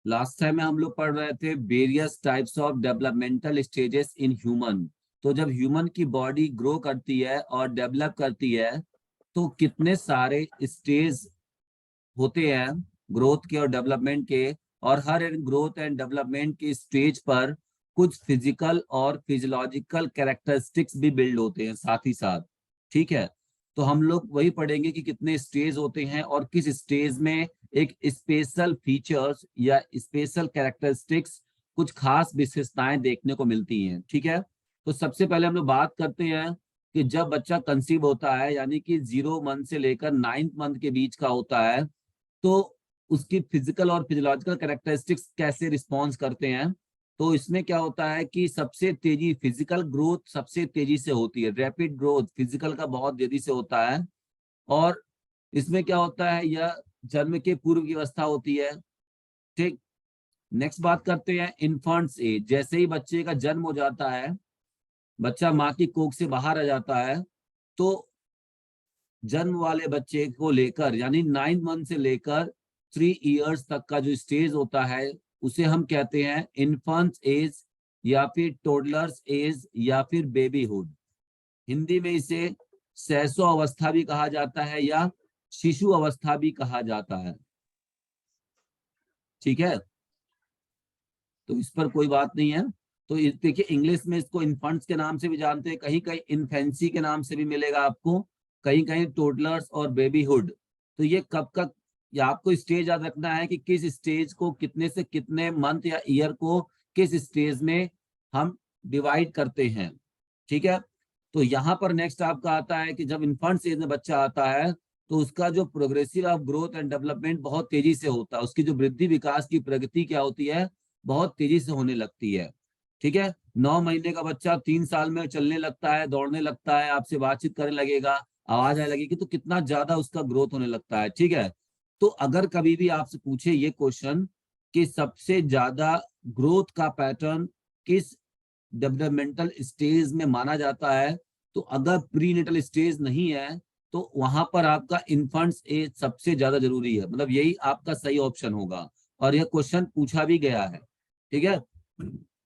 Last time में हम लोग पढ़ रहे थे various types of developmental stages in human. तो जब ह्यूमन की बॉडी ग्रो करती है और डेवलप करती है तो कितने सारे स्टेज होते हैं ग्रोथ के और डेवलपमेंट के। और हर ग्रोथ एंड डेवलपमेंट के स्टेज पर कुछ फिजिकल और फिजियोलॉजिकल कैरेक्टरिस्टिक्स भी बिल्ड होते हैं साथ ही साथ। ठीक है, तो हम लोग वही पढ़ेंगे कि कितने स्टेज होते हैं और किस स्टेज में एक स्पेशल फीचर्स या स्पेशल कैरेक्टरिस्टिक्स, कुछ खास विशेषताएं देखने को मिलती हैं। ठीक है, तो सबसे पहले हम लोग बात करते हैं कि जब बच्चा कंसीव होता है यानी कि 0 मंथ से लेकर 9th मंथ के बीच का होता है तो उसकी फिजिकल और फिजियोलॉजिकल कैरेक्टरिस्टिक्स कैसे रिस्पॉन्स करते हैं। तो इसमें क्या होता है कि सबसे तेजी फिजिकल ग्रोथ सबसे तेजी से होती है, रैपिड ग्रोथ फिजिकल का बहुत तेजी से होता है। और इसमें क्या होता है, यह जन्म के पूर्व की अवस्था होती है। ठीक, नेक्स्ट बात करते हैं इन्फेंट्स एज। जैसे ही बच्चे का जन्म हो जाता है, बच्चा माँ की कोख से बाहर आ जाता है, तो जन्म वाले बच्चे को लेकर यानी 9th मंथ से लेकर 3 इयर्स तक का जो स्टेज होता है उसे हम कहते हैं इन्फेंट एज या फिर टोडलर्स एज या फिर बेबीहुड। हिंदी में इसे शैशव अवस्था भी कहा जाता है या शिशु अवस्था भी कहा जाता है। ठीक है, तो इस पर कोई बात नहीं है। तो देखिए इंग्लिश में इसको इन्फेंट्स के नाम से भी जानते हैं, कहीं कहीं इन्फेंसी के नाम से भी मिलेगा आपको, कहीं कहीं टोडलर्स और बेबीहुड। तो ये कब या आपको स्टेज याद रखना है कि किस स्टेज को कितने से कितने मंथ या ईयर को किस स्टेज में हम डिवाइड करते हैं। ठीक है, तो यहाँ पर नेक्स्ट आपका आता है कि जब इन्फेंट एज में बच्चा आता है तो उसका जो progressive of growth and development बहुत तेजी से होता है, उसकी जो वृद्धि विकास की प्रगति क्या होती है बहुत तेजी से होने लगती है। ठीक है, 9 महीने का बच्चा 3 साल में चलने लगता है, दौड़ने लगता है, आपसे बातचीत करने लगेगा, आवाज आने लगेगी, तो कितना ज्यादा उसका ग्रोथ होने लगता है। ठीक है, तो अगर कभी भी आपसे पूछे ये क्वेश्चन कि सबसे ज्यादा ग्रोथ का पैटर्न किस डेवलपमेंटल स्टेज में माना जाता है, तो अगर प्रीनेटल स्टेज नहीं है तो वहां पर आपका इन्फेंट्स एज सबसे ज्यादा जरूरी है, मतलब यही आपका सही ऑप्शन होगा। और यह क्वेश्चन पूछा भी गया है। ठीक है,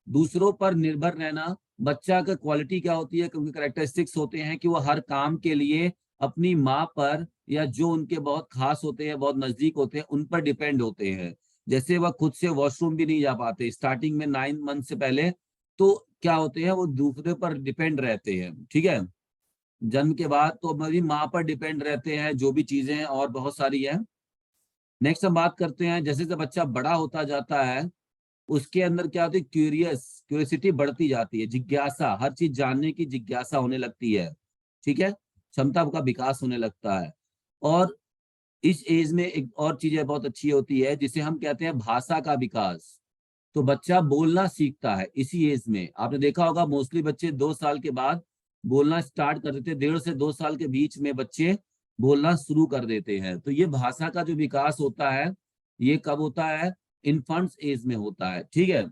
दूसरों पर निर्भर रहना, बच्चा का क्वालिटी क्या होती है, क्योंकि कैरेक्टरिस्टिक्स होते हैं कि वो हर काम के लिए अपनी माँ पर या जो उनके बहुत खास होते हैं बहुत नजदीक होते हैं उन पर डिपेंड होते हैं। जैसे वह खुद से वॉशरूम भी नहीं जा पाते स्टार्टिंग में 9 मंथ से पहले, तो क्या होते हैं वो दूसरे पर डिपेंड रहते हैं। ठीक है, जन्म के बाद तो मेरी माँ पर डिपेंड रहते हैं, जो भी चीजें हैं और बहुत सारी है। नेक्स्ट हम बात करते हैं जैसे जैसे बच्चा बड़ा होता जाता है उसके अंदर क्या होती है, क्यूरियोसिटी बढ़ती जाती है, जिज्ञासा, हर चीज जानने की जिज्ञासा होने लगती है। ठीक है, क्षमता का विकास होने लगता है। और इस एज में एक और चीज बहुत अच्छी होती है जिसे हम कहते हैं भाषा का विकास। तो बच्चा बोलना सीखता है इसी एज में। आपने देखा होगा मोस्टली बच्चे 2 साल के बाद बोलना स्टार्ट कर देते हैं, 1.5 से 2 साल के बीच में बच्चे बोलना शुरू कर देते हैं। तो ये भाषा का जो विकास होता है ये कब होता है, इन्फेंट्स एज में होता है। ठीक है,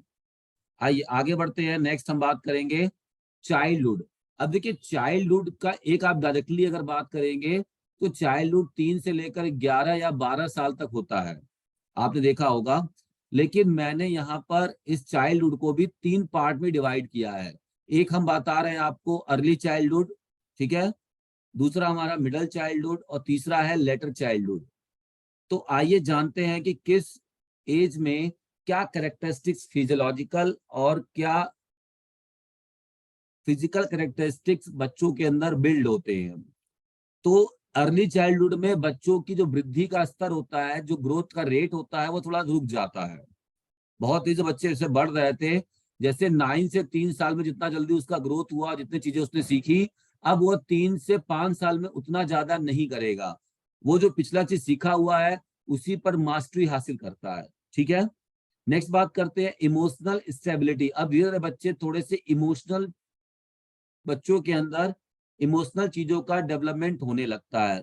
आइए आगे बढ़ते हैं। नेक्स्ट हम बात करेंगे चाइल्डहुड। अब देखिए चाइल्डहुड का एक आप डायरेक्टली अगर बात करेंगे तो चाइल्डहुड 3 से लेकर 11 या 12 साल तक होता है, आपने देखा होगा। लेकिन मैंने यहाँ पर इस चाइल्डहुड को भी 3 पार्ट में डिवाइड किया है। एक हम बता रहे हैं आपको अर्ली चाइल्डहुड, ठीक है, दूसरा हमारा मिडल चाइल्डहुड और तीसरा है लेटर चाइल्डहुड। तो आइए जानते हैं कि किस एज में क्या कैरेक्टरिस्टिक्स फिजियोलॉजिकल और क्या फिजिकल कैरेक्टरिस्टिक्स बच्चों के अंदर बिल्ड होते हैं। तो अर्ली चाइल्डहुड में बच्चों की जो वृद्धि का स्तर होता है, जो ग्रोथ का रेट होता है वो थोड़ा रुक जाता है। बहुत तेजी से बच्चे जैसे बढ़ रहे थे, जैसे 9 से 3 साल में जितना जल्दी उसका ग्रोथ हुआ, जितनी चीजें उसने सीखी, अब वो 3 से 5 साल में उतना ज्यादा नहीं करेगा। वो जो पिछला चीज सीखा हुआ है उसी पर मास्टरी हासिल करता है। ठीक है, नेक्स्ट बात करते हैं इमोशनल स्टेबिलिटी। अब धीरे धीरे बच्चे थोड़े से इमोशनल, बच्चों के अंदर इमोशनल चीजों का डेवलपमेंट होने लगता है।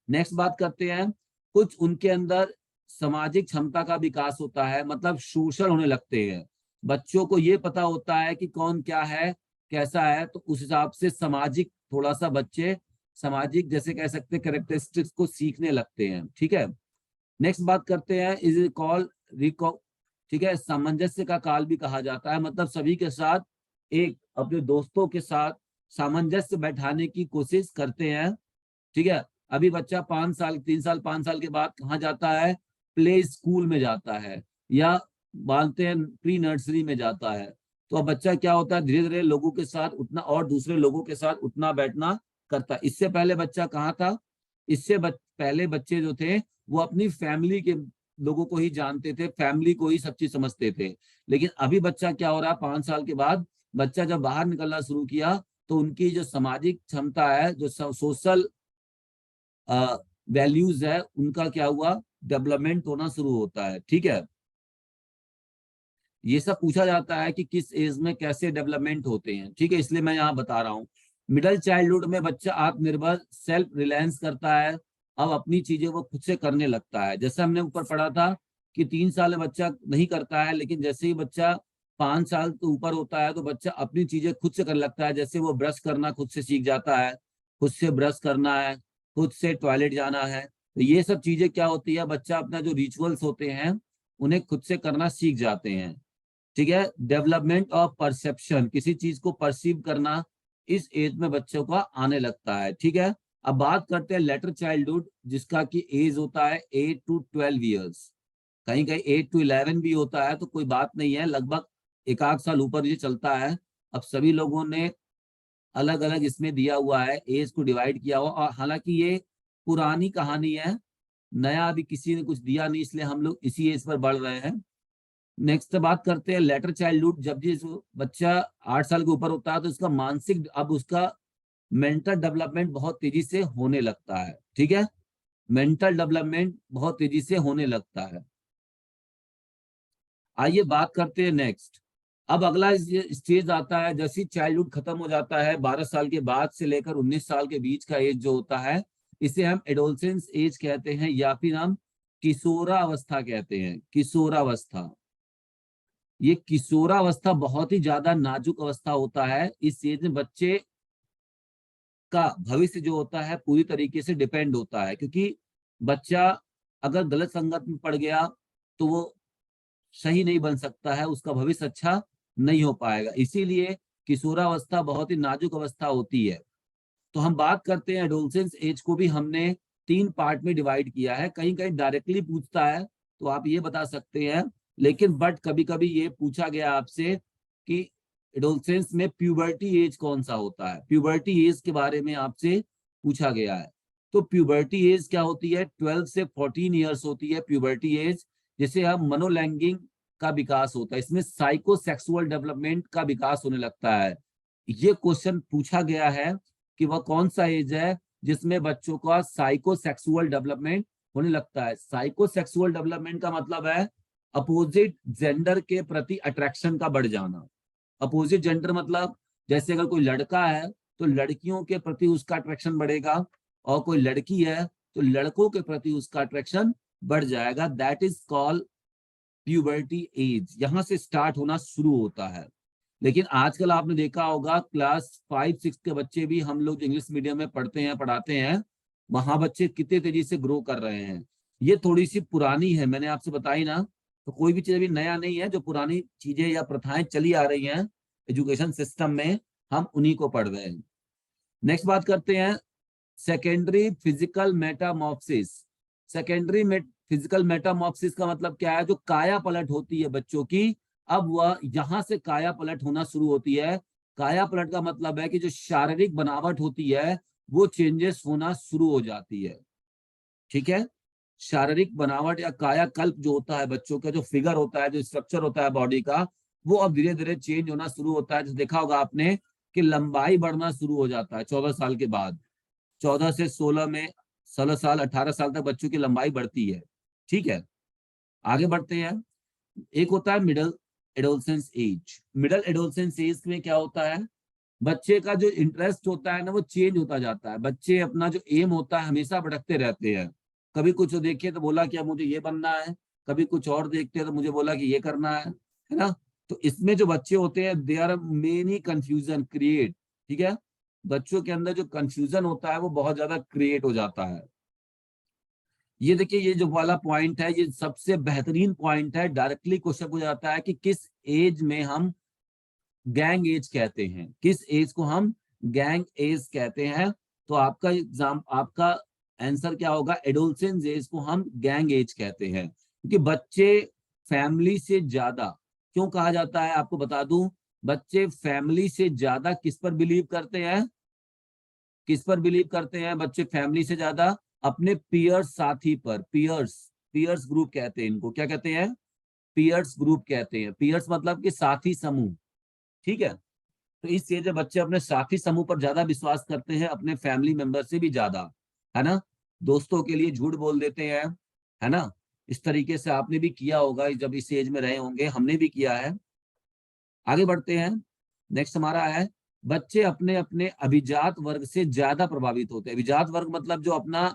नेक्स्ट बात करते हैं कुछ उनके अंदर सामाजिक क्षमता का विकास होता है, मतलब सोशल होने लगते हैं। बच्चों को ये पता होता है कि कौन क्या है कैसा है, तो उस हिसाब से सामाजिक थोड़ा सा बच्चे सामाजिक जैसे कह सकते हैं कैरेक्टरिस्टिक्स को सीखने लगते हैं। ठीक है, नेक्स्ट बात करते हैं इज कॉल्ड रिको, ठीक है। सामंजस्य का काल भी कहा जाता है, मतलब सभी के साथ एक अपने दोस्तों के साथ सामंजस्य बैठाने की कोशिश करते हैं। ठीक है। अभी बच्चा 5 साल 3 साल 5 साल के बाद कहाँ जाता है, प्ले स्कूल में जाता है, या मानते हैं प्री नर्सरी में जाता है। तो अब बच्चा क्या होता है, धीरे धीरे लोगों के साथ उतना और दूसरे लोगों के साथ उतना बैठना करता है। इससे पहले बच्चा कहाँ था, पहले बच्चे जो थे वो अपनी फैमिली के लोगों को ही जानते थे, फैमिली को ही सब चीज समझते थे। लेकिन अभी बच्चा क्या हो रहा है, 5 साल के बाद बच्चा जब बाहर निकलना शुरू किया तो उनकी जो सामाजिक क्षमता है, जो सोशल वैल्यूज है, उनका क्या हुआ, डेवलपमेंट होना शुरू होता है। ठीक है। ये सब पूछा जाता है कि किस एज में कैसे डेवलपमेंट होते हैं। ठीक है, इसलिए मैं यहाँ बता रहा हूँ। मिडिल चाइल्डहुड में बच्चा आत्मनिर्भर, सेल्फ रिलायंस करता है, अब अपनी चीजें वो खुद से करने लगता है। जैसे हमने ऊपर पढ़ा था कि 3 साल में बच्चा नहीं करता है, लेकिन जैसे ही बच्चा 5 साल तो ऊपर होता है तो बच्चा अपनी चीजें खुद से करने लगता है। जैसे वो ब्रश करना खुद से सीख जाता है, खुद से ब्रश करना है, खुद से टॉयलेट जाना है। तो ये सब चीजें क्या होती है, बच्चा अपना जो रिचुअल्स होते हैं उन्हें खुद से करना सीख जाते हैं। ठीक है। डेवलपमेंट ऑफ परसेप्शन, किसी चीज को परसीव करना इस एज में बच्चों का आने लगता है। ठीक है। अब बात करते हैं लेटर चाइल्डहुड, जिसका कि एज होता है 8 to 12 years, कहीं कहीं 8 to 11 भी होता है, तो कोई बात नहीं है, लगभग एक आध साल ऊपर ये चलता है। अब सभी लोगों ने अलग अलग इसमें दिया हुआ है, एज को डिवाइड किया हुआ, और हालांकि ये पुरानी कहानी है, नया अभी किसी ने कुछ दिया नहीं, इसलिए हम लोग इसी एज पर बढ़ रहे हैं। नेक्स्ट बात करते हैं लेटर चाइल्डहुड। जब जिस बच्चा 8 साल के ऊपर होता है तो उसका मानसिक, अब उसका मेंटल डेवलपमेंट बहुत तेजी से होने लगता है। ठीक है। मेंटल डेवलपमेंट बहुत तेजी से होने लगता है। आइए बात करते हैं नेक्स्ट। अब अगला स्टेज आता है, जैसे चाइल्डहुड खत्म हो जाता है, 12 साल के बाद से लेकर 19 साल के बीच का एज जो होता है, इसे हम एडोलसेंस एज कहते हैं, या फिर हम किशोरावस्था कहते हैं। किशोरावस्था, ये किशोरावस्था बहुत ही ज्यादा नाजुक अवस्था होता है। इस एज में बच्चे का भविष्य जो होता है पूरी तरीके से डिपेंड होता है, क्योंकि बच्चा अगर गलत संगत में पड़ गया तो वो सही नहीं बन सकता है, उसका भविष्य अच्छा नहीं हो पाएगा। इसीलिए किशोरावस्था बहुत ही नाजुक अवस्था होती है। तो हम बात करते हैं एडोलसेंस एज को भी हमने 3 पार्ट में डिवाइड किया है। कहीं कहीं डायरेक्टली पूछता है तो आप ये बता सकते हैं, लेकिन बट कभी कभी ये पूछा गया आपसे कि एडोलसेंस में प्यूबर्टी एज कौन सा होता है, प्यूबर्टी एज के बारे में आपसे पूछा गया है। तो प्यूबर्टी एज क्या होती है, 12 से 14 ईयर्स होती है प्यूबर्टी एज, जिसे हम मनोलैंगिक का विकास होता है। इसमें साइकोसेक्सुअल डेवलपमेंट का विकास होने लगता है। ये क्वेश्चन पूछा गया है कि वह कौन सा एज है जिसमें बच्चों का साइकोसेक्सुअल डेवलपमेंट होने लगता है। साइकोसेक्सुअल डेवलपमेंट का मतलब है अपोजिट जेंडर के प्रति अट्रैक्शन का बढ़ जाना। अपोजिट जेंडर मतलब जैसे अगर कोई लड़का है तो लड़कियों के प्रति उसका अट्रैक्शन बढ़ेगा, और कोई लड़की है तो लड़कों के प्रति उसका अट्रैक्शन बढ़ जाएगा। That is called puberty as, यहां से स्टार्ट होना शुरू होता है। लेकिन आजकल आपने देखा होगा क्लास 5-6 के बच्चे भी, हम लोग इंग्लिश मीडियम में पढ़ते हैं पढ़ाते हैं, वहां बच्चे कितने तेजी से ग्रो कर रहे हैं। ये थोड़ी सी पुरानी है, मैंने आपसे बताई ना, तो कोई भी चीज अभी नया नहीं है। जो पुरानी चीजें या प्रथाएं चली आ रही हैं एजुकेशन सिस्टम में, हम उन्हीं को पढ़ रहे हैं। नेक्स्ट बात करते हैं secondary physical Metamorphosis. Secondary physical Metamorphosis का मतलब क्या है, जो काया पलट होती है बच्चों की, अब वह यहां से काया पलट होना शुरू होती है। काया पलट का मतलब है कि जो शारीरिक बनावट होती है वो चेंजेस होना शुरू हो जाती है। ठीक है। शारीरिक बनावट या कायाकल्प जो होता है बच्चों का, जो फिगर होता है, जो स्ट्रक्चर होता है बॉडी का, वो अब धीरे धीरे चेंज होना शुरू होता है। जैसे देखा होगा आपने कि लंबाई बढ़ना शुरू हो जाता है 14 साल के बाद। 14 से 16 में, 16 साल 18 साल तक बच्चों की लंबाई बढ़ती है। ठीक है। आगे बढ़ते हैं। एक होता है middle adolescence age. Middle adolescence age में क्या होता है, बच्चे का जो इंटरेस्ट होता है ना वो चेंज होता जाता है। बच्चे अपना जो एम होता है हमेशा भटकते रहते हैं। कभी कुछ देखिए तो बोला कि अब मुझे ये बनना है, कभी कुछ और देखते हैं तो मुझे बोला कि ये करना है ना। तो इसमें जो बच्चे होते हैं they are many confusion create. ठीक है। बच्चों के अंदर जो कंफ्यूजन होता है वो बहुत ज्यादा क्रिएट हो जाता है। ये देखिए, ये जो वाला पॉइंट है ये सबसे बेहतरीन पॉइंट है। डायरेक्टली क्वेश्चन पूछा जाता है कि किस एज में हम गैंग एज कहते हैं, किस एज को हम गैंग एज कहते हैं। तो आपका एग्जाम, आपका आंसर क्या होगा? एडोलसेंस एज को हम गैंग एज कहते हैं, क्योंकि बच्चे फैमिली से ज्यादा, क्यों कहा जाता है आपको बता दूं, बच्चे फैमिली से ज्यादा किस पर बिलीव करते हैं? किस पर बिलीव करते हैं बच्चे फैमिली से ज्यादा? अपने पीयर्स, साथी पर। पीयर्स, पीयर्स ग्रुप कहते हैं इनको। क्या कहते हैं? पीयर्स ग्रुप कहते हैं। पीयर्स मतलब कि साथी समूह, ठीक है। तो इस चीज में बच्चे अपने साथी समूह पर ज्यादा विश्वास करते हैं, अपने फैमिली मेंबर से भी ज्यादा, है ना। दोस्तों के लिए झूठ बोल देते हैं, है ना। इस तरीके से आपने भी किया होगा जब इस एज में रहे होंगे, हमने भी किया है। आगे बढ़ते हैं। नेक्स्ट हमारा है, बच्चे अपने अपने अभिजात वर्ग से ज्यादा प्रभावित होते हैं। अभिजात वर्ग मतलब जो अपना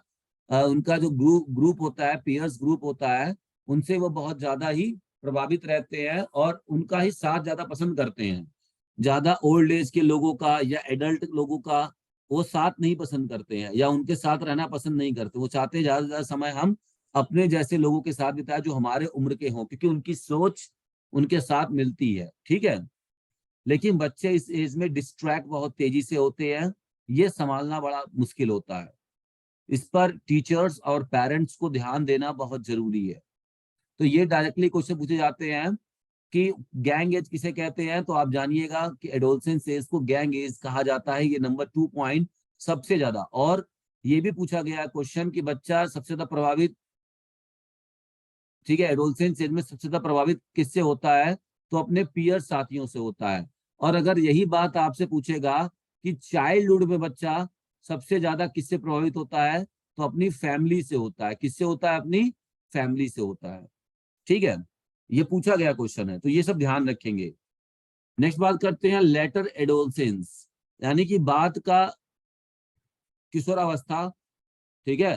उनका जो ग्रुप होता है, पीयर्स ग्रुप होता है, उनसे वो बहुत ज्यादा ही प्रभावित रहते हैं और उनका ही साथ ज्यादा पसंद करते हैं। ज्यादा ओल्ड एज के लोगों का या एडल्ट लोगों का वो साथ नहीं पसंद करते हैं, या उनके साथ रहना पसंद नहीं करते। वो चाहते हैं ज्यादा से ज्यादा समय हम अपने जैसे लोगों के साथ बिताए, जो हमारे उम्र के हों, क्योंकि उनकी सोच उनके साथ मिलती है, ठीक है। लेकिन बच्चे इस एज में डिस्ट्रैक्ट बहुत तेजी से होते हैं, ये संभालना बड़ा मुश्किल होता है। इस पर टीचर्स और पेरेंट्स को ध्यान देना बहुत जरूरी है। तो ये डायरेक्टली क्वेश्चन पूछे जाते हैं कि गैंग एज किसे कहते हैं, तो आप जानिएगा कि एडोलसेंस एज को गैंग एज कहा जाता है। ये नंबर 2 पॉइंट सबसे ज्यादा। और ये भी पूछा गया है क्वेश्चन कि बच्चा सबसे ज्यादा प्रभावित, ठीक है, एडोलसेंस एज में सबसे ज्यादा प्रभावित किससे होता है? तो अपने पीयर साथियों से होता है। और अगर यही बात आपसे पूछेगा कि चाइल्डहुड में बच्चा सबसे ज्यादा किससे प्रभावित होता है, तो अपनी फैमिली से होता है। किससे होता है? अपनी फैमिली से होता है, ठीक है। ये पूछा गया क्वेश्चन है, तो ये सब ध्यान रखेंगे। नेक्स्ट बात करते हैं लेटर एडोलसेंस, यानी कि बात का किशोरावस्था, ठीक है।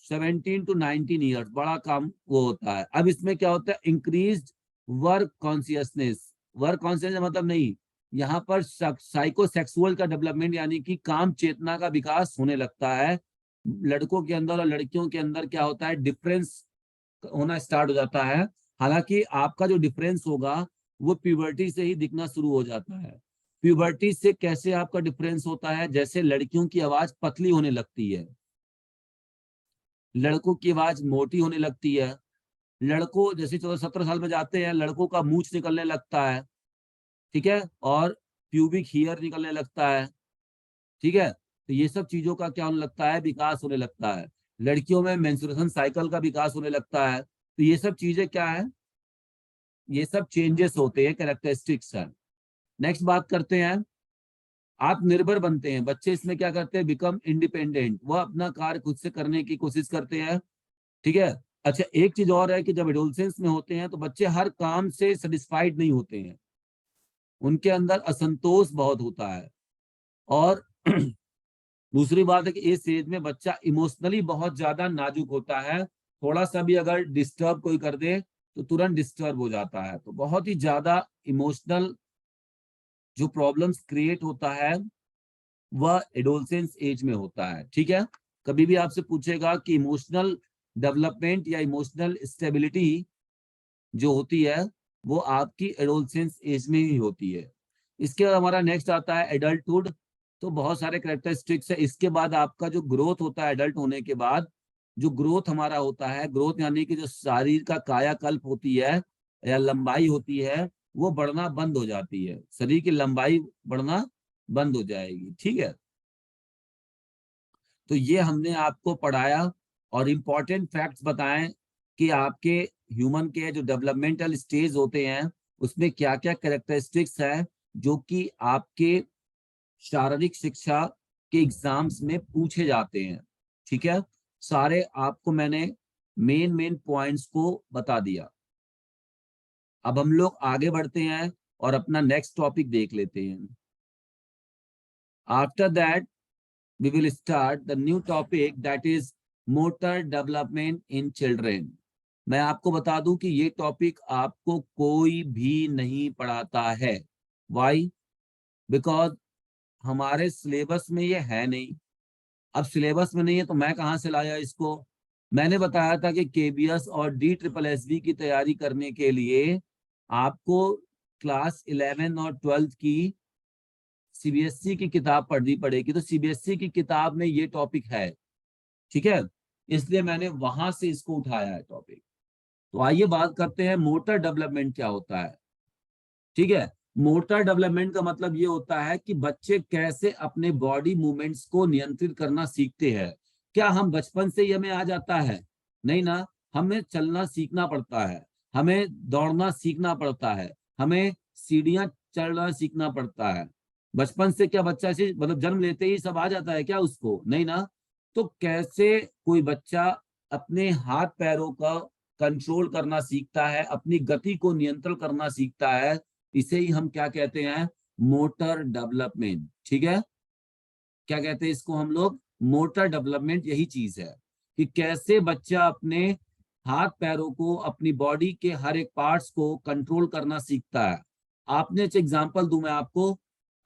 17 to 19 ईयर्स, बड़ा काम वो होता है। अब इसमें क्या होता है? Increase work consciousness. Work consciousness मतलब नहीं, यहाँ पर साइकोसेक्सुअल का डेवलपमेंट, यानी कि काम चेतना का विकास होने लगता है। लड़कों के अंदर और लड़कियों के अंदर क्या होता है? डिफरेंस होना स्टार्ट हो जाता है। हालांकि आपका जो डिफरेंस होगा वो प्यूबर्टी से ही दिखना शुरू हो जाता है। प्यूबर्टी से कैसे आपका डिफरेंस होता है? जैसे लड़कियों की आवाज पतली होने लगती है, लड़कों की आवाज मोटी होने लगती है। लड़कों जैसे 14-17 साल में जाते हैं, लड़कों का मूंछ निकलने लगता है, ठीक है, और प्यूबिक हेयर निकलने लगता है, ठीक है। तो ये सब चीजों का क्या होने लगता है? विकास होने लगता है। लड़कियों में मेंस्ट्रुएशन साइकिल का विकास होने लगता है। तो ये सब चीजें क्या है? ये सब चेंजेस होते हैं, कैरेक्टरिस्टिक्स है। नेक्स्ट बात करते हैं, आत्मनिर्भर बनते हैं बच्चे। इसमें क्या करते हैं? बिकम इंडिपेंडेंट, वह अपना कार्य खुद से करने की कोशिश करते हैं, ठीक है। अच्छा, एक चीज और है कि जब एडोलसेंस में होते हैं तो बच्चे हर काम से सेटिस्फाइड नहीं होते हैं, उनके अंदर असंतोष बहुत होता है। और दूसरी बात है कि इस एज में बच्चा इमोशनली बहुत ज्यादा नाजुक होता है। थोड़ा सा भी अगर डिस्टर्ब कोई कर दे तो तुरंत डिस्टर्ब हो जाता है। तो बहुत ही ज्यादा इमोशनल जो प्रॉब्लम्स क्रिएट होता है वह एडोलसेंस एज में होता है, ठीक है। कभी भी आपसे पूछेगा कि इमोशनल डेवलपमेंट या इमोशनल स्टेबिलिटी जो होती है वो आपकी एडोलसेंस एज में ही होती है। इसके बाद हमारा नेक्स्ट आता है एडल्टहुड। तो बहुत सारे कैरेक्टरिस्टिक्स है। इसके बाद आपका जो ग्रोथ होता है, एडल्ट होने के बाद जो ग्रोथ हमारा होता है, ग्रोथ यानी कि जो शरीर का कायाकल्प होती है या लंबाई होती है, वो बढ़ना बंद हो जाती है। शरीर की लंबाई बढ़ना बंद हो जाएगी, ठीक है। तो ये हमने आपको पढ़ाया और इम्पोर्टेंट फैक्ट्स बताएं कि आपके ह्यूमन के जो डेवलपमेंटल स्टेज होते हैं उसमें क्या क्या कैरेक्टरिस्टिक्स है जो कि आपके शारीरिक शिक्षा के एग्जाम्स में पूछे जाते हैं, ठीक है। सारे आपको मैंने मेन मेन पॉइंट्स को बता दिया। अब हम लोग आगे बढ़ते हैं और अपना नेक्स्ट टॉपिक देख लेते हैं। After that we will start the new topic that is motor development in children। मैं आपको बता दूं कि ये टॉपिक आपको कोई भी नहीं पढ़ाता है। Why? Because हमारे सिलेबस में ये है नहीं। अब सिलेबस में नहीं है तो मैं कहाँ से लाया इसको? मैंने बताया था कि केबीएस और DSSB की तैयारी करने के लिए आपको क्लास 11 और 12 की सीबीएसई की किताब पढ़नी पड़ेगी। तो सीबीएसई की किताब में ये टॉपिक है, ठीक है, इसलिए मैंने वहां से इसको उठाया है टॉपिक। तो आइए बात करते हैं मोटर डेवलपमेंट क्या होता है। ठीक है, मोटर डेवलपमेंट का मतलब ये होता है कि बच्चे कैसे अपने बॉडी मूवमेंट्स को नियंत्रित करना सीखते हैं। क्या हम बचपन से ही हमें आ जाता है? नहीं ना, हमें चलना सीखना पड़ता है, हमें दौड़ना सीखना पड़ता है, हमें सीढ़ियां चढ़ना सीखना पड़ता है। बचपन से क्या बच्चा से मतलब जन्म लेते ही सब आ जाता है क्या उसको? नहीं ना। तो कैसे कोई बच्चा अपने हाथ पैरों का कंट्रोल करना सीखता है, अपनी गति को नियंत्रण करना सीखता है, इसे ही हम क्या कहते हैं? Motor development. ठीक है, क्या कहते हैं इसको हम लोग? Motor development. यही चीज है कि कैसे बच्चा अपने हाथ पैरों को, अपनी बॉडी के हर एक पार्ट्स को कंट्रोल करना सीखता है। आपने एग्जांपल दूं मैं आपको,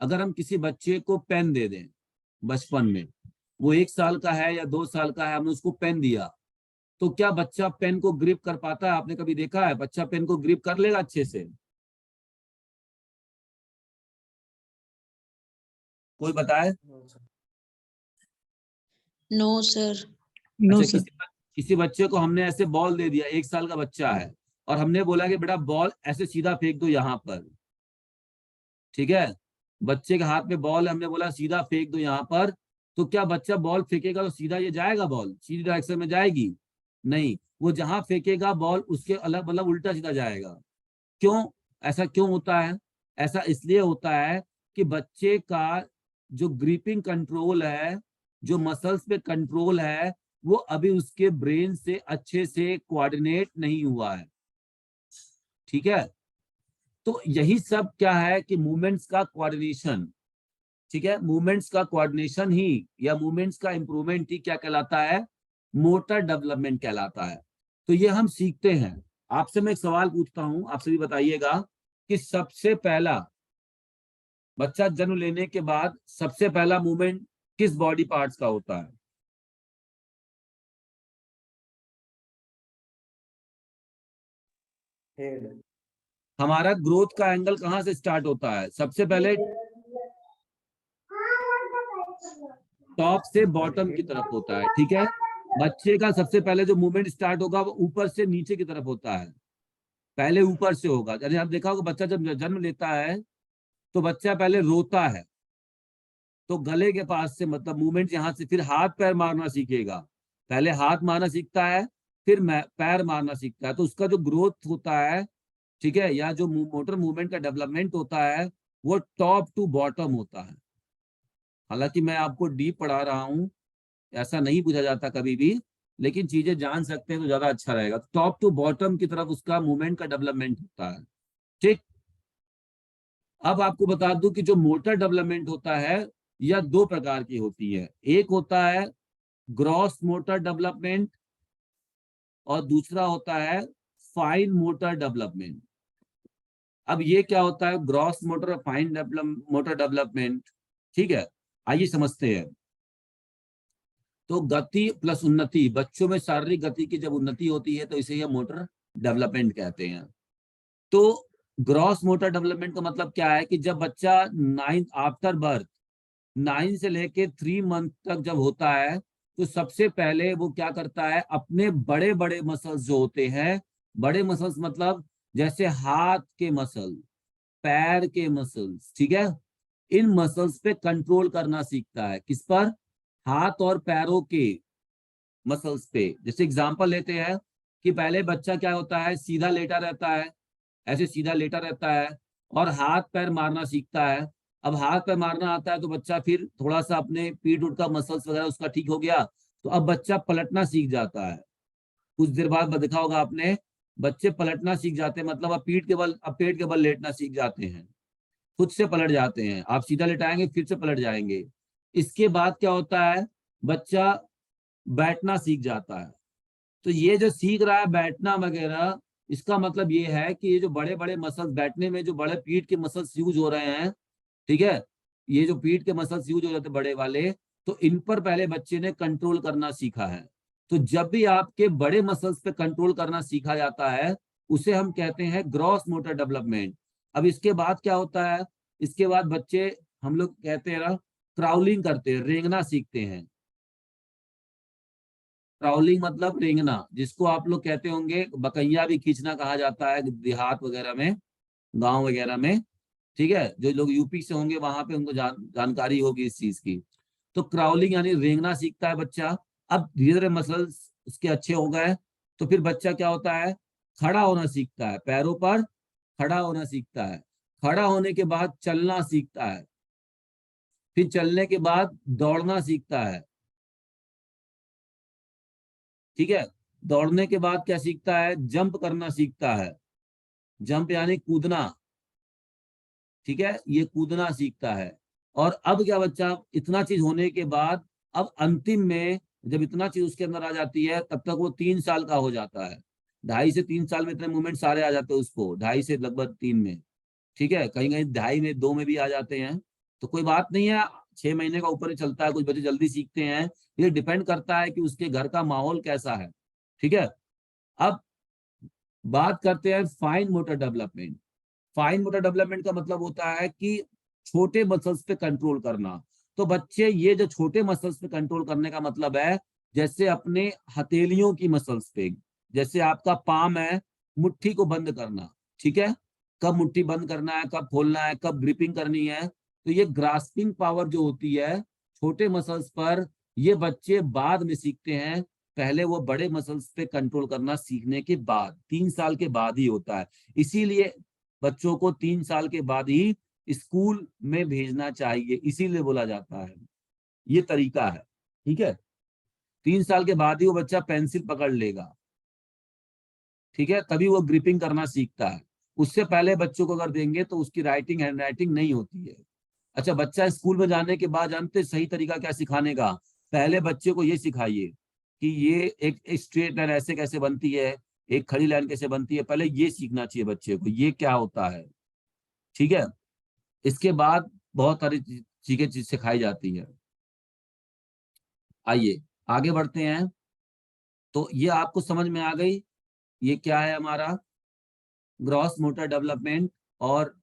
अगर हम किसी बच्चे को पेन दे दें बचपन में, वो 1 साल का है या 2 साल का है, हमने उसको पेन दिया, तो क्या बच्चा पेन को ग्रिप कर पाता है? आपने कभी देखा है बच्चा पेन को ग्रिप कर लेगा अच्छे से? कोई बताए? No sir. अच्छा, किसी बच्चे को हमने ऐसे बॉल दे दिया, 1 साल का बच्चा है, और हमने बोला कि बेटा बॉल ऐसे सीधा फेंक दो यहाँ पर। ठीक है, बच्चे के हाथ में बॉल है, हमने बोला सीधा फेंक दो यहाँ पर। तो क्या बच्चा बॉल फेंकेगा तो सीधा ये जाएगा? बॉल सीधी डायरेक्शन में जाएगी? नहीं, वो जहां फेंकेगा बॉल उसके अलग मतलब उल्टा सीधा जाएगा। क्यों? ऐसा क्यों होता है? ऐसा इसलिए होता है कि बच्चे का जो ग्रिपिंग कंट्रोल है, जो मसल्स पे कंट्रोल है, वो अभी उसके ब्रेन से अच्छे से कोऑर्डिनेट नहीं हुआ है। ठीक है, तो यही सब क्या है कि मूवमेंट्स का कोऑर्डिनेशन। ठीक है, मूवमेंट्स का कोऑर्डिनेशन ही या मूवमेंट्स का इंप्रूवमेंट ही क्या कहलाता है? मोटर डेवलपमेंट कहलाता है। तो ये हम सीखते हैं। आपसे मैं एक सवाल पूछता हूं, आप सभी बताइएगा कि सबसे पहला बच्चा जन्म लेने के बाद सबसे पहला मूवमेंट किस बॉडी पार्ट्स का होता है? हेड। हमारा ग्रोथ का एंगल कहां से स्टार्ट होता है? सबसे पहले टॉप से बॉटम की तरफ होता है। ठीक है, बच्चे का सबसे पहले जो मूवमेंट स्टार्ट होगा वो ऊपर से नीचे की तरफ होता है, पहले ऊपर से होगा। जैसे आप देखा होगा बच्चा जब जन्म लेता है तो बच्चा पहले रोता है, तो गले के पास से मतलब मूवमेंट यहाँ से, फिर हाथ पैर मारना सीखेगा। पहले हाथ मारना सीखता है, फिर पैर मारना सीखता है। तो उसका जो ग्रोथ होता है, ठीक है, या जो मोटर मूवमेंट का डेवलपमेंट होता है, वो टॉप टू बॉटम होता है। हालांकि मैं आपको डीप पढ़ा रहा हूँ, ऐसा नहीं पूछा जाता कभी भी, लेकिन चीजें जान सकते हैं तो ज्यादा अच्छा रहेगा। टॉप टू बॉटम की तरफ उसका मूवमेंट का डेवलपमेंट होता है। ठीक, अब आपको बता दूं कि जो मोटर डेवलपमेंट होता है यह 2 प्रकार की होती है। एक होता है ग्रॉस मोटर डेवलपमेंट और दूसरा होता है फाइन मोटर डेवलपमेंट। अब ये क्या होता है ग्रॉस मोटर और फाइन मोटर डेवलपमेंट? ठीक है, आइए समझते हैं। तो गति प्लस उन्नति, बच्चों में शारीरिक गति की जब उन्नति होती है तो इसे हम मोटर डेवलपमेंट कहते हैं। तो ग्रॉस मोटर डेवलपमेंट का मतलब क्या है कि जब बच्चा 9 आफ्टर बर्थ 9 से लेके 3 मंथ तक जब होता है, तो सबसे पहले वो क्या करता है, अपने बड़े बड़े मसल्स जो होते हैं, बड़े मसल्स मतलब जैसे हाथ के मसल, पैर के मसल्स, ठीक है, इन मसल्स पे कंट्रोल करना सीखता है। किस पर? हाथ और पैरों के मसल्स पे। जैसे एग्जांपल लेते हैं कि पहले बच्चा क्या होता है, सीधा लेटा रहता है, ऐसे सीधा लेटा रहता है और हाथ पैर मारना सीखता है। अब हाथ पैर मारना आता है तो बच्चा फिर थोड़ा सा अपने पीठ उठ का मसल्स वगैरह उसका ठीक हो गया, तो अब बच्चा पलटना सीख जाता है। कुछ देर बाद देखा होगा आपने, बच्चे पलटना सीख जाते हैं, मतलब अब पीठ के बल, अब पेट के बल लेटना सीख जाते हैं, खुद से पलट जाते हैं। आप सीधा लेटाएंगे फिर से पलट जाएंगे। इसके बाद क्या होता है, बच्चा बैठना सीख जाता है। तो ये जो सीख रहा है बैठना वगैरह, इसका मतलब ये है कि ये जो बड़े बड़े मसल्स बैठने में, जो बड़े पीठ के मसल्स यूज हो रहे हैं, ठीक है, ये जो पीठ के मसल्स यूज हो जाते हैं बड़े वाले, तो इन पर पहले बच्चे ने कंट्रोल करना सीखा है। तो जब भी आपके बड़े मसल्स पे कंट्रोल करना सीखा जाता है उसे हम कहते हैं ग्रॉस मोटर डेवलपमेंट। अब इसके बाद क्या होता है, इसके बाद बच्चे, हम लोग कहते हैं ना, क्राउलिंग करते हैं, रेंगना सीखते हैं। क्राउलिंग मतलब रेंगना, जिसको आप लोग कहते होंगे बकैया भी खींचना कहा जाता है देहात वगैरह में, गांव वगैरह में। ठीक है, जो लोग यूपी से होंगे वहां पे उनको जानकारी होगी इस चीज की। तो क्राउलिंग यानी रेंगना सीखता है बच्चा। अब धीरे धीरे मसल्स उसके अच्छे हो गए तो फिर बच्चा क्या होता है, खड़ा होना सीखता है, पैरों पर खड़ा होना सीखता है। खड़ा होने के बाद चलना सीखता है, फिर चलने के बाद दौड़ना सीखता है। ठीक है, दौड़ने के बाद क्या सीखता है, जंप करना सीखता है। जंप यानी कूदना। ठीक है, ये कूदना सीखता है। और अब क्या, बच्चा इतना चीज होने के बाद अब अंतिम में जब इतना चीज उसके अंदर आ जाती है तब तक वो 3 साल का हो जाता है। 2.5 से 3 साल में इतने मूवमेंट सारे आ जाते हैं उसको, 2.5 से लगभग 3 में। ठीक है, कहीं कहीं 2.5 में 2 में भी आ जाते हैं। तो कोई बात नहीं है, 6 महीने का ऊपर ही चलता है, कुछ बच्चे जल्दी सीखते हैं। ये डिपेंड करता है कि उसके घर का माहौल कैसा है। ठीक है, अब बात करते हैं fine motor development. Fine motor development का मतलब होता है कि छोटे मसल्स पे कंट्रोल करना। तो बच्चे ये जो छोटे मसल्स पे कंट्रोल करने का मतलब है, जैसे अपने हथेलियों की मसल्स पे, जैसे आपका पाम है, मुट्ठी को बंद करना। ठीक है, कब मुट्ठी बंद करना है, कब खोलना है, कब ग्रिपिंग करनी है। तो ये ग्रास्पिंग पावर जो होती है छोटे मसल्स पर, ये बच्चे बाद में सीखते हैं। पहले वो बड़े मसल्स पे कंट्रोल करना सीखने के बाद, 3 साल के बाद ही होता है। इसीलिए बच्चों को 3 साल के बाद ही स्कूल में भेजना चाहिए, इसीलिए बोला जाता है, ये तरीका है। ठीक है, 3 साल के बाद ही वो बच्चा पेंसिल पकड़ लेगा। ठीक है, तभी वो ग्रिपिंग करना सीखता है। उससे पहले बच्चों को अगर देंगे तो उसकी राइटिंग हैंड राइटिंग नहीं होती है। अच्छा, बच्चा स्कूल में जाने के बाद जानते सही तरीका क्या सिखाने का, पहले बच्चे को ये सिखाइए कि ये एक स्ट्रेट लाइन ऐसे कैसे बनती है, एक खड़ी लाइन कैसे बनती है, पहले ये सीखना चाहिए बच्चे को, ये क्या होता है। ठीक है, इसके बाद बहुत सारी चीजें सिखाई जाती है। आइए आगे बढ़ते हैं। तो ये आपको समझ में आ गई, ये क्या है हमारा ग्रॉस मोटर डेवलपमेंट और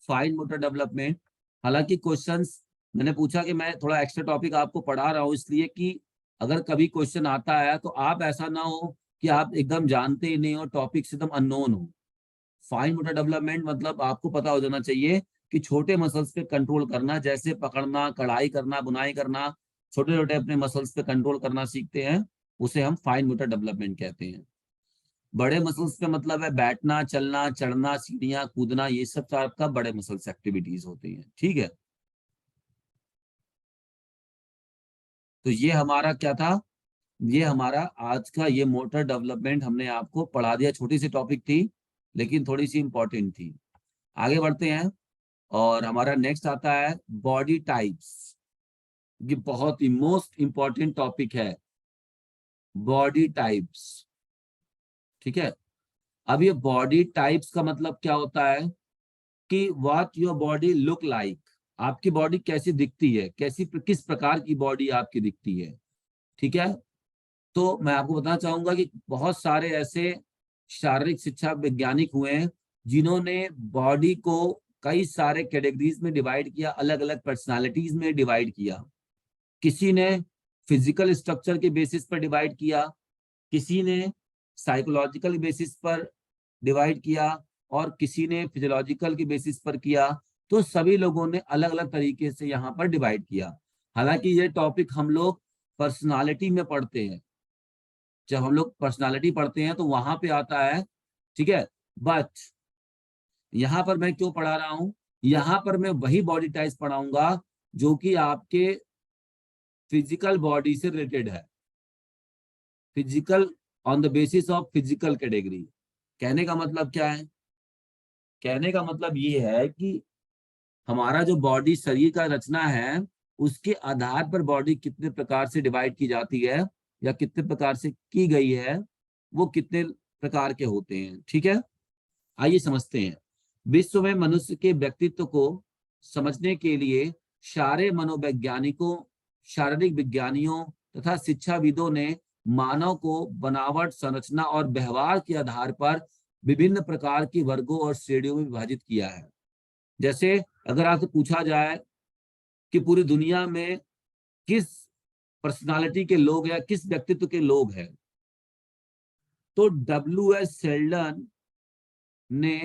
फाइन मोटर डेवलपमेंट। हालांकि क्वेश्चंस मैंने पूछा कि मैं थोड़ा एक्स्ट्रा टॉपिक आपको पढ़ा रहा हूँ इसलिए कि अगर कभी क्वेश्चन आता है तो आप ऐसा ना हो कि आप एकदम जानते ही नहीं हो, टॉपिक से एकदम अननोन हो। फाइन मोटर डेवलपमेंट मतलब आपको पता हो जाना चाहिए कि छोटे मसल्स पे कंट्रोल करना, जैसे पकड़ना, कढ़ाई करना, बुनाई करना, छोटे छोटे अपने मसल्स पे कंट्रोल करना सीखते हैं, उसे हम फाइन मोटर डेवलपमेंट कहते हैं। बड़े मसल्स पे मतलब है बैठना, चलना, चढ़ना, सीढ़ियां, कूदना, ये सब आपका बड़े मसल्स एक्टिविटीज होती हैं। ठीक है, तो ये हमारा क्या था, ये हमारा आज का ये मोटर डेवलपमेंट हमने आपको पढ़ा दिया। छोटी सी टॉपिक थी लेकिन थोड़ी सी इंपॉर्टेंट थी। आगे बढ़ते हैं और हमारा नेक्स्ट आता है बॉडी टाइप्स। ये बहुत ही मोस्ट इंपॉर्टेंट टॉपिक है, बॉडी टाइप्स। ठीक है, अब ये बॉडी टाइप्स का मतलब क्या होता है कि what your body look like, आपकी बॉडी कैसी दिखती है, कैसी किस प्रकार की बॉडी आपकी दिखती है। ठीक है, तो मैं आपको बताना चाहूंगा कि बहुत सारे ऐसे शारीरिक शिक्षा वैज्ञानिक हुए हैं जिन्होंने बॉडी को कई सारे कैटेगरीज में डिवाइड किया, अलग अलग पर्सनालिटीज में डिवाइड किया। किसी ने फिजिकल स्ट्रक्चर के बेसिस पर डिवाइड किया, किसी ने साइकोलॉजिकल बेसिस पर डिवाइड किया, और किसी ने फिजियोलॉजिकल के बेसिस पर किया। तो सभी लोगों ने अलग अलग तरीके से यहाँ पर डिवाइड किया। हालांकि ये टॉपिक हम लोग पर्सनालिटी में पढ़ते हैं, जब हम लोग पर्सनालिटी पढ़ते हैं तो वहां पे आता है। ठीक है, बट यहाँ पर मैं क्यों पढ़ा रहा हूँ, यहाँ पर मैं वही बॉडी टाइप्स पढ़ाऊंगा जो कि आपके फिजिकल बॉडी से रिलेटेड है, physical, on the basis of physical category. कहने का मतलब क्या है, कहने का मतलब ये है कि हमारा जो बॉडी शरीर का रचना है उसके आधार पर बॉडी कितने प्रकार से डिवाइड की जाती है या कितने प्रकार से की गई है, वो कितने प्रकार के होते हैं। ठीक है, आइए समझते हैं। विश्व में मनुष्य के व्यक्तित्व को समझने के लिए सारे मनोवैज्ञानिकों, शारीरिक विज्ञानियों तथा शिक्षाविदों ने मानव को बनावट, संरचना और व्यवहार के आधार पर विभिन्न प्रकार की वर्गों और श्रेणियों में विभाजित किया है। जैसे अगर आपसे पूछा जाए कि पूरी दुनिया में किस पर्सनालिटी के लोग या किस व्यक्तित्व के लोग हैं, तो W.S. शेल्डन ने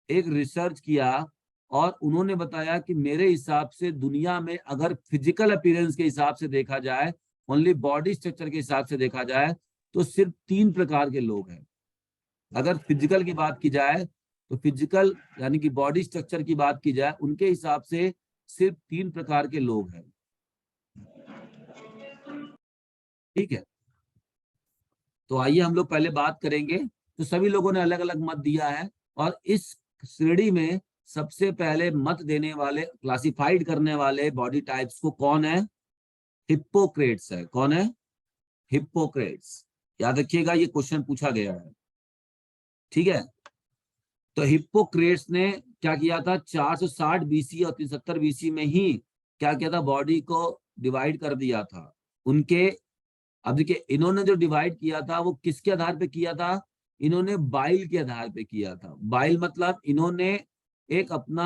एक रिसर्च किया और उन्होंने बताया कि मेरे हिसाब से दुनिया में अगर फिजिकल अपीयरेंस के हिसाब से देखा जाए, ओनली बॉडी स्ट्रक्चर के हिसाब से देखा जाए, तो सिर्फ 3 प्रकार के लोग हैं। अगर फिजिकल की बात की जाए तो फिजिकल यानी कि बॉडी स्ट्रक्चर की बात की जाए, उनके हिसाब से सिर्फ 3 प्रकार के लोग हैं। ठीक है, तो आइए हम लोग पहले बात करेंगे। तो सभी लोगों ने अलग अलग मत दिया है और इस श्रेणी में सबसे पहले मत देने वाले, क्लासिफाइड करने वाले बॉडी टाइप्स को कौन है? हिप्पोक्रेट्स है। कौन है? हिप्पोक्रेट्स। याद रखिएगा, ये क्वेश्चन पूछा गया है। ठीक है, तो हिप्पोक्रेट्स ने क्या किया था? 460 बीसी और 370 बीसी में ही क्या किया था? बॉडी को डिवाइड कर दिया था। उनके, अब देखिए, इन्होंने जो डिवाइड किया था वो किसके आधार पे किया था? इन्होंने बाइल के आधार पे किया था। बाइल मतलब इन्होंने एक अपना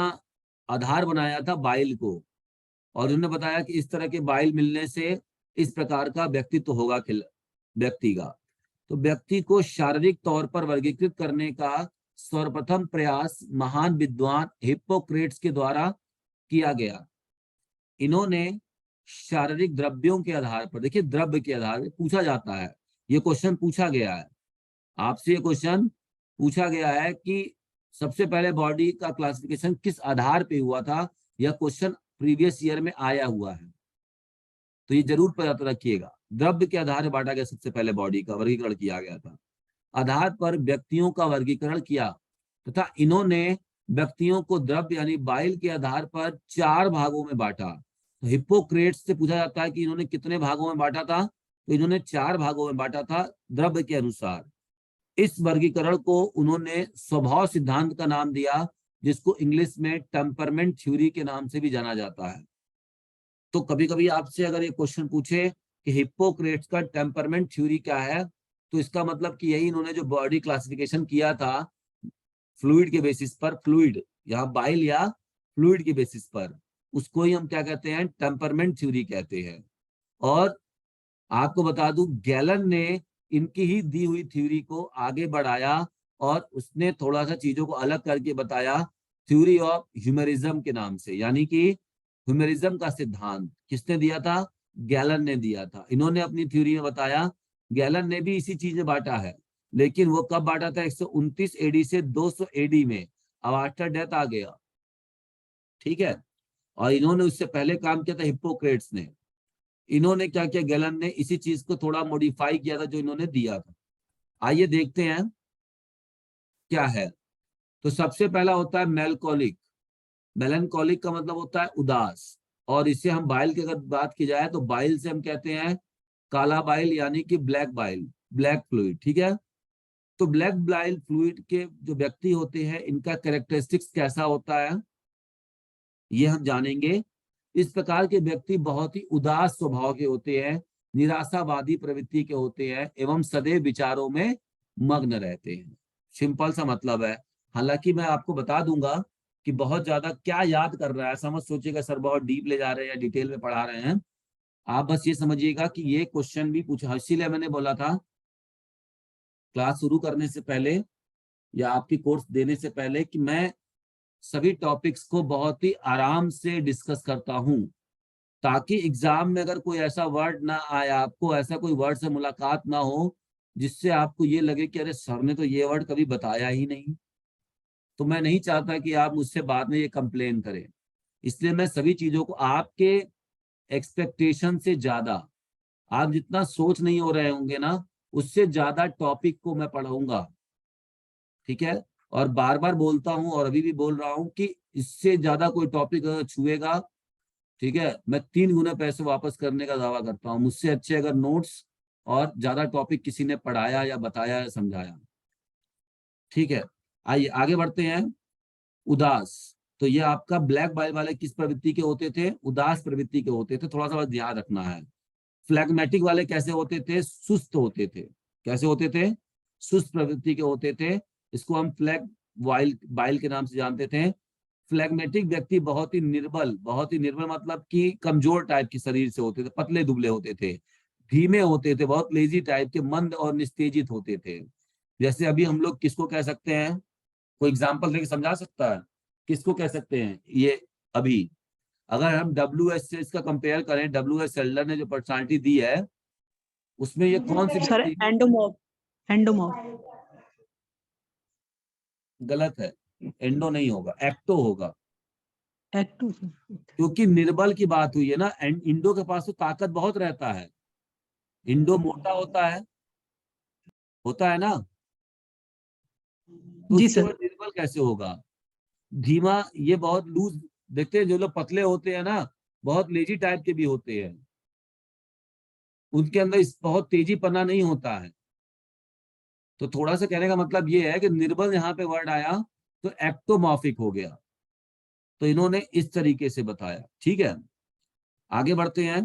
आधार बनाया था बाइल को, और उन्होंने बताया कि इस तरह के बाइल मिलने से इस प्रकार का व्यक्तित्व होगा व्यक्ति का। तो व्यक्ति को शारीरिक तौर पर वर्गीकृत करने का सर्वप्रथम प्रयास महान विद्वान हिप्पोक्रेट्स के द्वारा किया गया। इन्होंने शारीरिक द्रव्यों के आधार पर, देखिए द्रव्य के आधार पर पूछा जाता है, ये क्वेश्चन पूछा गया है आपसे, ये क्वेश्चन पूछा गया है कि सबसे पहले बॉडी का क्लासिफिकेशन किस आधार पे हुआ था। यह क्वेश्चन प्रीवियस ईयर में आया हुआ है, तो ये जरूर पता रखिएगा। द्रव्य के आधार पर बांटा गया, सबसे पहले बॉडी का वर्गीकरण किया गया था, आधार पर व्यक्तियों का वर्गीकरण किया तथा इन्होंने व्यक्तियों को द्रव्य यानी बाइल के आधार पर 4 भागों में बांटा। तो हिप्पोक्रेट्स से पूछा जाता है कि इन्होंने कितने भागों में बांटा था, तो इन्होंने 4 भागों में बांटा था द्रव्य के अनुसार। इस वर्गीकरण को उन्होंने स्वभाव सिद्धांत का नाम दिया, जिसको इंग्लिश में टेम्परमेंट थ्योरी के नाम से भी जाना जाता है। तो कभी कभी आपसे अगर ये क्वेश्चन पूछे कि हिप्पोक्रेट्स का टेम्परमेंट थ्योरी क्या है, तो इसका मतलब कि यही इन्होंने जो बॉडी क्लासिफिकेशन किया था फ्लूइड के बेसिस पर, फ्लूइड यहाँ बाइल या फ्लूइड के बेसिस पर, उसको ही हम क्या कहते हैं? टेम्परमेंट थ्योरी कहते हैं। और आपको बता दूं, गैलन ने इनकी ही दी हुई थ्योरी को आगे बढ़ाया और उसने थोड़ा सा चीजों को अलग करके बताया, थ्योरी ऑफ ह्यूमरिज्म के नाम से। यानी कि ह्यूमरिज्म का सिद्धांत किसने दिया था? गैलन ने दिया था। इन्होंने अपनी थ्योरी में बताया, गैलन ने भी इसी चीज में बांटा है, लेकिन वो कब बांटा था? 129 एडी से 200 एडी में, अब आफ्टर डेथ आ गया। ठीक है, और इन्होंने उससे पहले काम किया था हिप्पोक्रेट्स ने। इन्होंने क्या किया? गैलन ने इसी चीज को थोड़ा मॉडिफाई किया था जो इन्होंने दिया था। आइए देखते हैं क्या है। तो सबसे पहला होता है मेलकोलिक। मेलनकोलिक का मतलब होता है उदास, और इससे हम बाइल की अगर बात की जाए तो बाइल से हम कहते हैं काला बाइल यानी कि ब्लैक बाइल, ब्लैक फ्लूइड। ठीक है, तो ब्लैक बाइल फ्लूइड के जो व्यक्ति होते हैं, इनका कैरेक्टरिस्टिक्स कैसा होता है ये हम जानेंगे। इस प्रकार के व्यक्ति बहुत ही उदास स्वभाव के होते हैं, निराशावादी प्रवृत्ति के होते हैं एवं सदैव विचारों में मग्न रहते हैं। सिंपल सा मतलब है। हालांकि मैं आपको बता दूंगा कि बहुत ज्यादा क्या याद कर रहा है, समझ सोचिएगा सर बहुत डीप ले जा रहे हैं या डिटेल में पढ़ा रहे हैं। आप बस ये समझिएगा कि ये क्वेश्चन भी पूछा, इसीलिए मैंने बोला था क्लास शुरू करने से पहले या आपकी कोर्स देने से पहले कि मैं सभी टॉपिक्स को बहुत ही आराम से डिस्कस करता हूं, ताकि एग्जाम में अगर कोई ऐसा वर्ड ना आए, आपको ऐसा कोई वर्ड से मुलाकात ना हो जिससे आपको ये लगे कि अरे सर ने तो ये वर्ड कभी बताया ही नहीं। तो मैं नहीं चाहता कि आप मुझसे बाद में ये कंप्लेन करें, इसलिए मैं सभी चीजों को आपके एक्सपेक्टेशन से ज्यादा, आप जितना सोच नहीं हो रहे होंगे ना, उससे ज्यादा टॉपिक को मैं पढ़ाऊंगा। ठीक है, और बार बार बोलता हूं और अभी भी बोल रहा हूं कि इससे ज्यादा कोई टॉपिक अगर छुएगा, ठीक है, मैं 3 गुना पैसे वापस करने का दावा करता हूं, मुझसे अच्छे अगर नोट्स और ज्यादा टॉपिक किसी ने पढ़ाया या बताया या समझाया। ठीक है, आइए आगे बढ़ते हैं। उदास, तो ये आपका ब्लैक बाइल वाले किस प्रवृत्ति के होते थे? उदास प्रवृत्ति के होते थे, थोड़ा सा बस ध्यान रखना है। फ्लैगमेटिक वाले कैसे होते थे? सुस्त होते थे। कैसे होते थे? सुस्त प्रवृत्ति के होते थे। इसको हम फ्लैग बाइल के नाम से जानते थे। फ्लैगमेटिक व्यक्ति बहुत ही निर्बल मतलब कि कमजोर टाइप के शरीर से होते थे, पतले दुबले होते थे, धीमे होते थे, बहुत लेजी टाइप के, मंद और निस्तेजित होते थे। जैसे अभी हम लोग किसको कह सकते हैं? कोई एग्जांपल देके समझा सकता है? किसको कह सकते हैं ये? अभी अगर हम WH से इसका कंपेयर करें, WH सेल्डर ने जो पर्सनालिटी दी है उसमें ये कौन सी सर व्यक्ति? एंडोमॉर्फ। गलत है, एंडो नहीं होगा, एक्टो होगा। एक्टो। क्योंकि निर्बल की बात हुई है ना, इंडो के पास तो ताकत बहुत रहता है। इंडो मोटा होता है ना, तो जी उससे वो सर। निर्बल कैसे होगा? धीमा, ये बहुत लूज। देखते हैं जो लोग पतले होते हैं ना, बहुत लेजी टाइप के भी होते हैं, उनके अंदर इस बहुत तेजी पना नहीं होता है। तो थोड़ा सा कहने का मतलब ये है कि निर्बल यहाँ पे वर्ड आया तो एक्टोमॉर्फिक हो गया। तो इन्होंने इस तरीके से बताया। ठीक है, आगे बढ़ते हैं।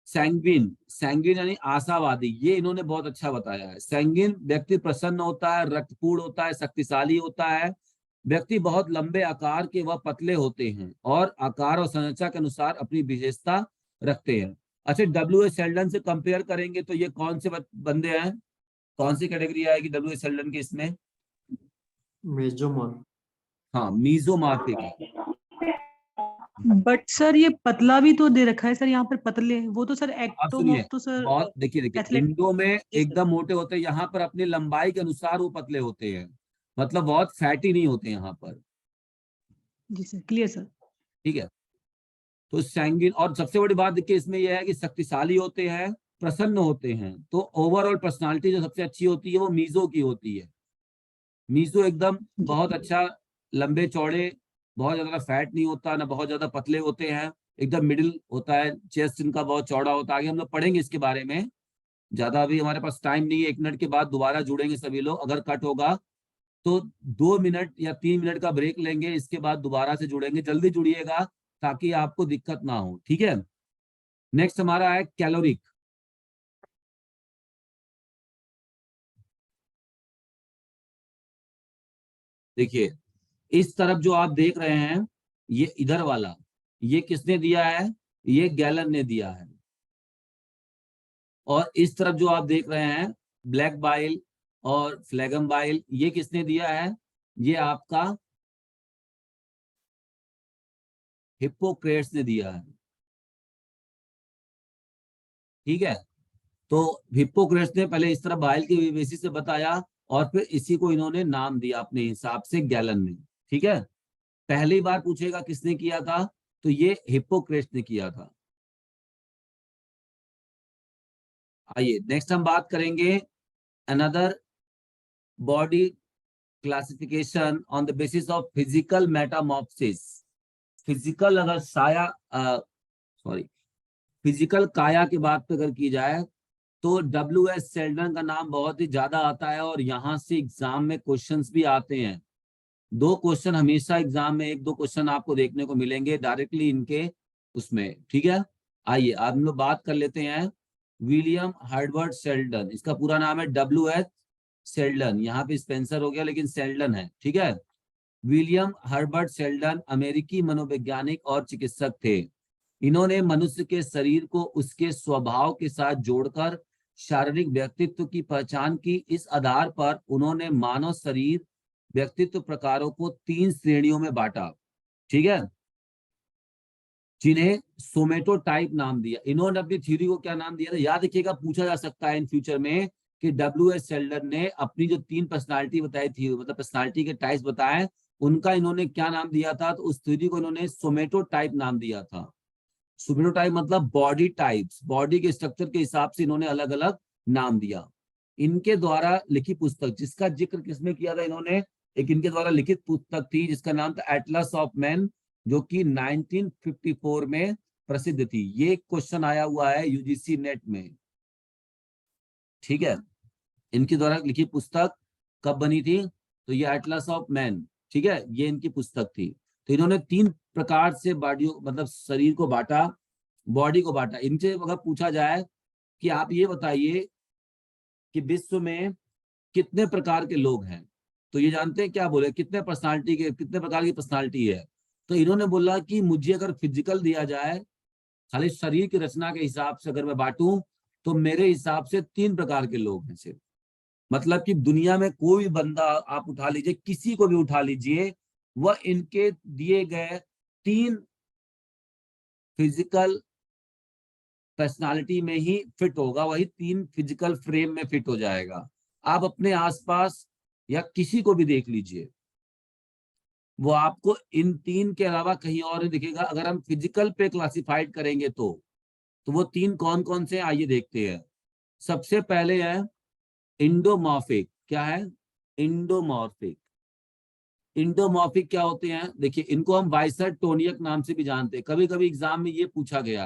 सैंग्विन यानी आशावादी, ये इन्होंने बहुत अच्छा बताया है। सैंग्विन व्यक्ति प्रसन्न होता है, रक्तपूर्ण होता है, शक्तिशाली होता है। व्यक्ति बहुत लंबे आकार के व पतले होते हैं और आकार और संरचना के अनुसार अपनी विशेषता रखते हैं। अच्छा, WH सेल्डन से कंपेयर करेंगे तो ये कौन से बंदे हैं? कौन सी कैटेगरी आएगी WH सेल्डन की इसमें? मेसोमॉर्फ। हाँ, मीजोमॉर्फिक है। बट सर ये पतला भी तो दे रखा है सर, यहाँ पर पतले, वो तो सर आप सुनिए, एक्टोमॉर्फ तो सर बहुत देखिए एथलेट। इंडो में जी सर। एकदम मोटे होते हैं, यहाँ पर अपनी लंबाई के अनुसार वो पतले होते हैं, मतलब बहुत फैटी नहीं होते यहाँ पर। जी सर, क्लियर सर। ठीक है, तो सैंगिन, और सबसे बड़ी बात देखिए इसमें यह है कि शक्तिशाली होते हैं, प्रसन्न होते हैं। तो ओवरऑल पर्सनालिटी जो सबसे अच्छी होती है वो मीजो की होती है। मीजो एकदम जी बहुत अच्छा, लंबे चौड़े, बहुत ज्यादा फैट नहीं होता ना बहुत ज्यादा पतले होते हैं, एकदम मिडिल होता है। चेस्ट इनका बहुत चौड़ा होता है। आगे हम लोग पढ़ेंगे इसके बारे में, ज्यादा अभी हमारे पास टाइम नहीं है। 1 मिनट के बाद दोबारा जुड़ेंगे सभी लोग, अगर कट होगा तो 2 मिनट या 3 मिनट का ब्रेक लेंगे, इसके बाद दोबारा से जुड़ेंगे। जल्दी जुड़िएगा ताकि आपको दिक्कत ना हो। ठीक है, नेक्स्ट हमारा है कैलोरिक। देखिए इस तरफ जो आप देख रहे हैं, ये इधर वाला, ये किसने दिया है? ये गैलन ने दिया है। और इस तरफ जो आप देख रहे हैं, ब्लैक बाइल और फ्लैगम बाइल, ये किसने दिया है? ये आपका हिप्पोक्रेट्स ने दिया है। ठीक है, तो हिप्पोक्रेट्स ने पहले इस तरह बाइल के बेसिस से बताया और फिर इसी को इन्होंने नाम दिया अपने हिसाब से, गैलन ने। ठीक है, पहली बार पूछेगा किसने किया था, तो ये हिप्पोक्रेट्स ने किया था। आइए नेक्स्ट हम बात करेंगे another body classification on the basis of physical Metamorphosis. Physical अगर सॉरी फिजिकल काया की बात पे अगर की जाए तो WH सेल्डन का नाम बहुत ही ज्यादा आता है और यहाँ से एग्जाम में क्वेश्चंस भी आते हैं। 2 क्वेश्चन हमेशा एग्जाम में, 1-2 क्वेश्चन आपको देखने को मिलेंगे डायरेक्टली इनके उसमें। ठीक है, आइए आप हम लोग बात कर लेते हैं विलियम हर्बर्ट सेल्डन। इसका पूरा नाम है WH सेल्डन, यहाँ पे स्पेंसर हो गया लेकिन सेल्डन है। ठीक है, विलियम हर्बर्ट सेल्डन अमेरिकी मनोवैज्ञानिक और चिकित्सक थे। इन्होंने मनुष्य के शरीर को उसके स्वभाव के साथ जोड़कर शारीरिक व्यक्तित्व की पहचान की। इस आधार पर उन्होंने मानव शरीर व्यक्तित्व प्रकारों को 3 श्रेणियों में बांटा। ठीक है, जिन्हें सोमेटोटाइप नाम दिया। इन्होंने अपनी थ्योरी को क्या नाम दिया था? याद रखिएगा, पूछा जा सकता है इन फ्यूचर में कि WH सेल्डन ने अपनी जो 3 पर्सनालिटी बताई थी, मतलब पर्सनालिटी के टाइप्स बताए, उनका इन्होंने क्या नाम दिया था? तो उस थ्योरी को इन्होंने सोमेटोटाइप नाम दिया था। सोमेटोटाइप मतलब बॉडी टाइप्स, बॉडी के स्ट्रक्चर के हिसाब से इन्होंने अलग अलग नाम दिया। इनके द्वारा लिखित पुस्तक जिसका जिक्र किसमें किया था इन्होंने, एक इनके द्वारा लिखित पुस्तक थी जिसका नाम था एटलस ऑफ मैन, जो कि 1954 में प्रसिद्ध थी। ये क्वेश्चन आया हुआ है UGC नेट में। ठीक है, इनके द्वारा लिखित पुस्तक कब बनी थी? तो ये एटलस ऑफ मैन, ठीक है, ये इनकी पुस्तक थी। तो इन्होंने 3 प्रकार से बॉडी मतलब शरीर को बांटा, बॉडी को बांटा। इनसे अगर पूछा जाए कि आप ये बताइए कि विश्व में कितने प्रकार के लोग हैं, तो ये जानते हैं क्या बोले, कितने प्रकार की पर्सनालिटी है। तो इन्होंने बोला कि मुझे अगर फिजिकल दिया जाए, खाली शरीर की रचना के हिसाब से अगर मैं बांटूं, तो मेरे हिसाब से 3 प्रकार के लोग हैं सिर्फ। मतलब कि दुनिया में कोई भी बंदा आप उठा लीजिए, किसी को भी उठा लीजिए, वह इनके दिए गए 3 फिजिकल पर्सनालिटी में ही फिट होगा, वही 3 फिजिकल फ्रेम में फिट हो जाएगा। आप अपने आसपास या किसी को भी देख लीजिए, वो आपको इन 3 के अलावा कहीं और नहीं दिखेगा। अगर हम फिजिकल पे क्लासिफाइड करेंगे तो वो 3 कौन कौन से हैं, आइए देखते हैं। सबसे पहले है इंडोमॉर्फिक। क्या है? इंडोमॉर्फिक। इंडोमॉर्फिक क्या होते हैं? देखिए, इनको हम बाइसर्टोनियक नाम से भी जानते हैं, कभी कभी एग्जाम में ये पूछा गया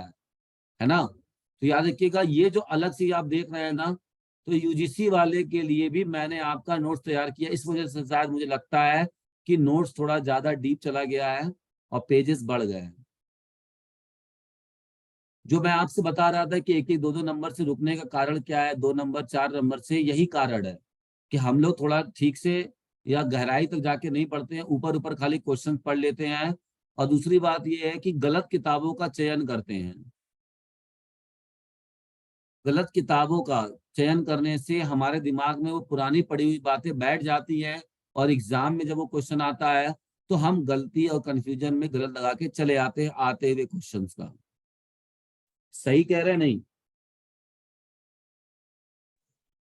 है ना। तो याद रखिएगा, ये जो अलग से आप देख रहे हैं ना, तो यूजीसी वाले के लिए भी मैंने आपका नोट्स तैयार किया। इस वजह से शायद मुझे लगता है कि नोट्स थोड़ा ज्यादा डीप चला गया है और पेजेस बढ़ गए हैं। जो मैं आपसे बता रहा था कि 1-1, 2-2 नंबर से रुकने का कारण क्या है, 2 नंबर 4 नंबर से, यही कारण है कि हम लोग थोड़ा ठीक से या गहराई तक जाके नहीं पढ़ते हैं, ऊपर ऊपर खाली क्वेश्चन पढ़ लेते हैं। और दूसरी बात यह है कि गलत किताबों का चयन करते हैं। गलत किताबों का चयन करने से हमारे दिमाग में वो पुरानी पढ़ी हुई बातें बैठ जाती हैं, और एग्जाम में जब वो क्वेश्चन आता है तो हम गलती और कंफ्यूजन में गलत लगा के चले आते हैं आते हुए क्वेश्चंस का। सही कह रहे हैं नहीं?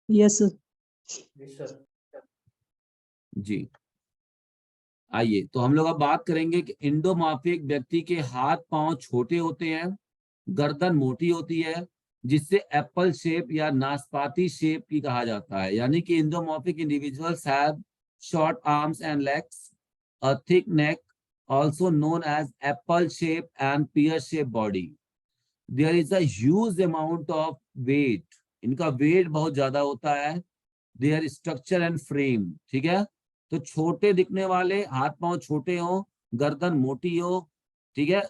Yes sir. जी। आइए, तो हम लोग अब बात करेंगे कि इंडोमॉर्फिक व्यक्ति के हाथ पांव छोटे होते हैं, गर्दन मोटी होती है, जिससे एप्पल शेप या नाशपाती शेप की कहा जाता है। यानी कि endomorphic individuals have short arms and legs, a thick neck, also known as apple shape and pear shape body. There is a huge amount of weight. इनका वेट बहुत ज्यादा होता है। Their structure and frame, ठीक है। तो छोटे दिखने वाले, हाथ पांव छोटे हो, गर्दन मोटी हो, ठीक है,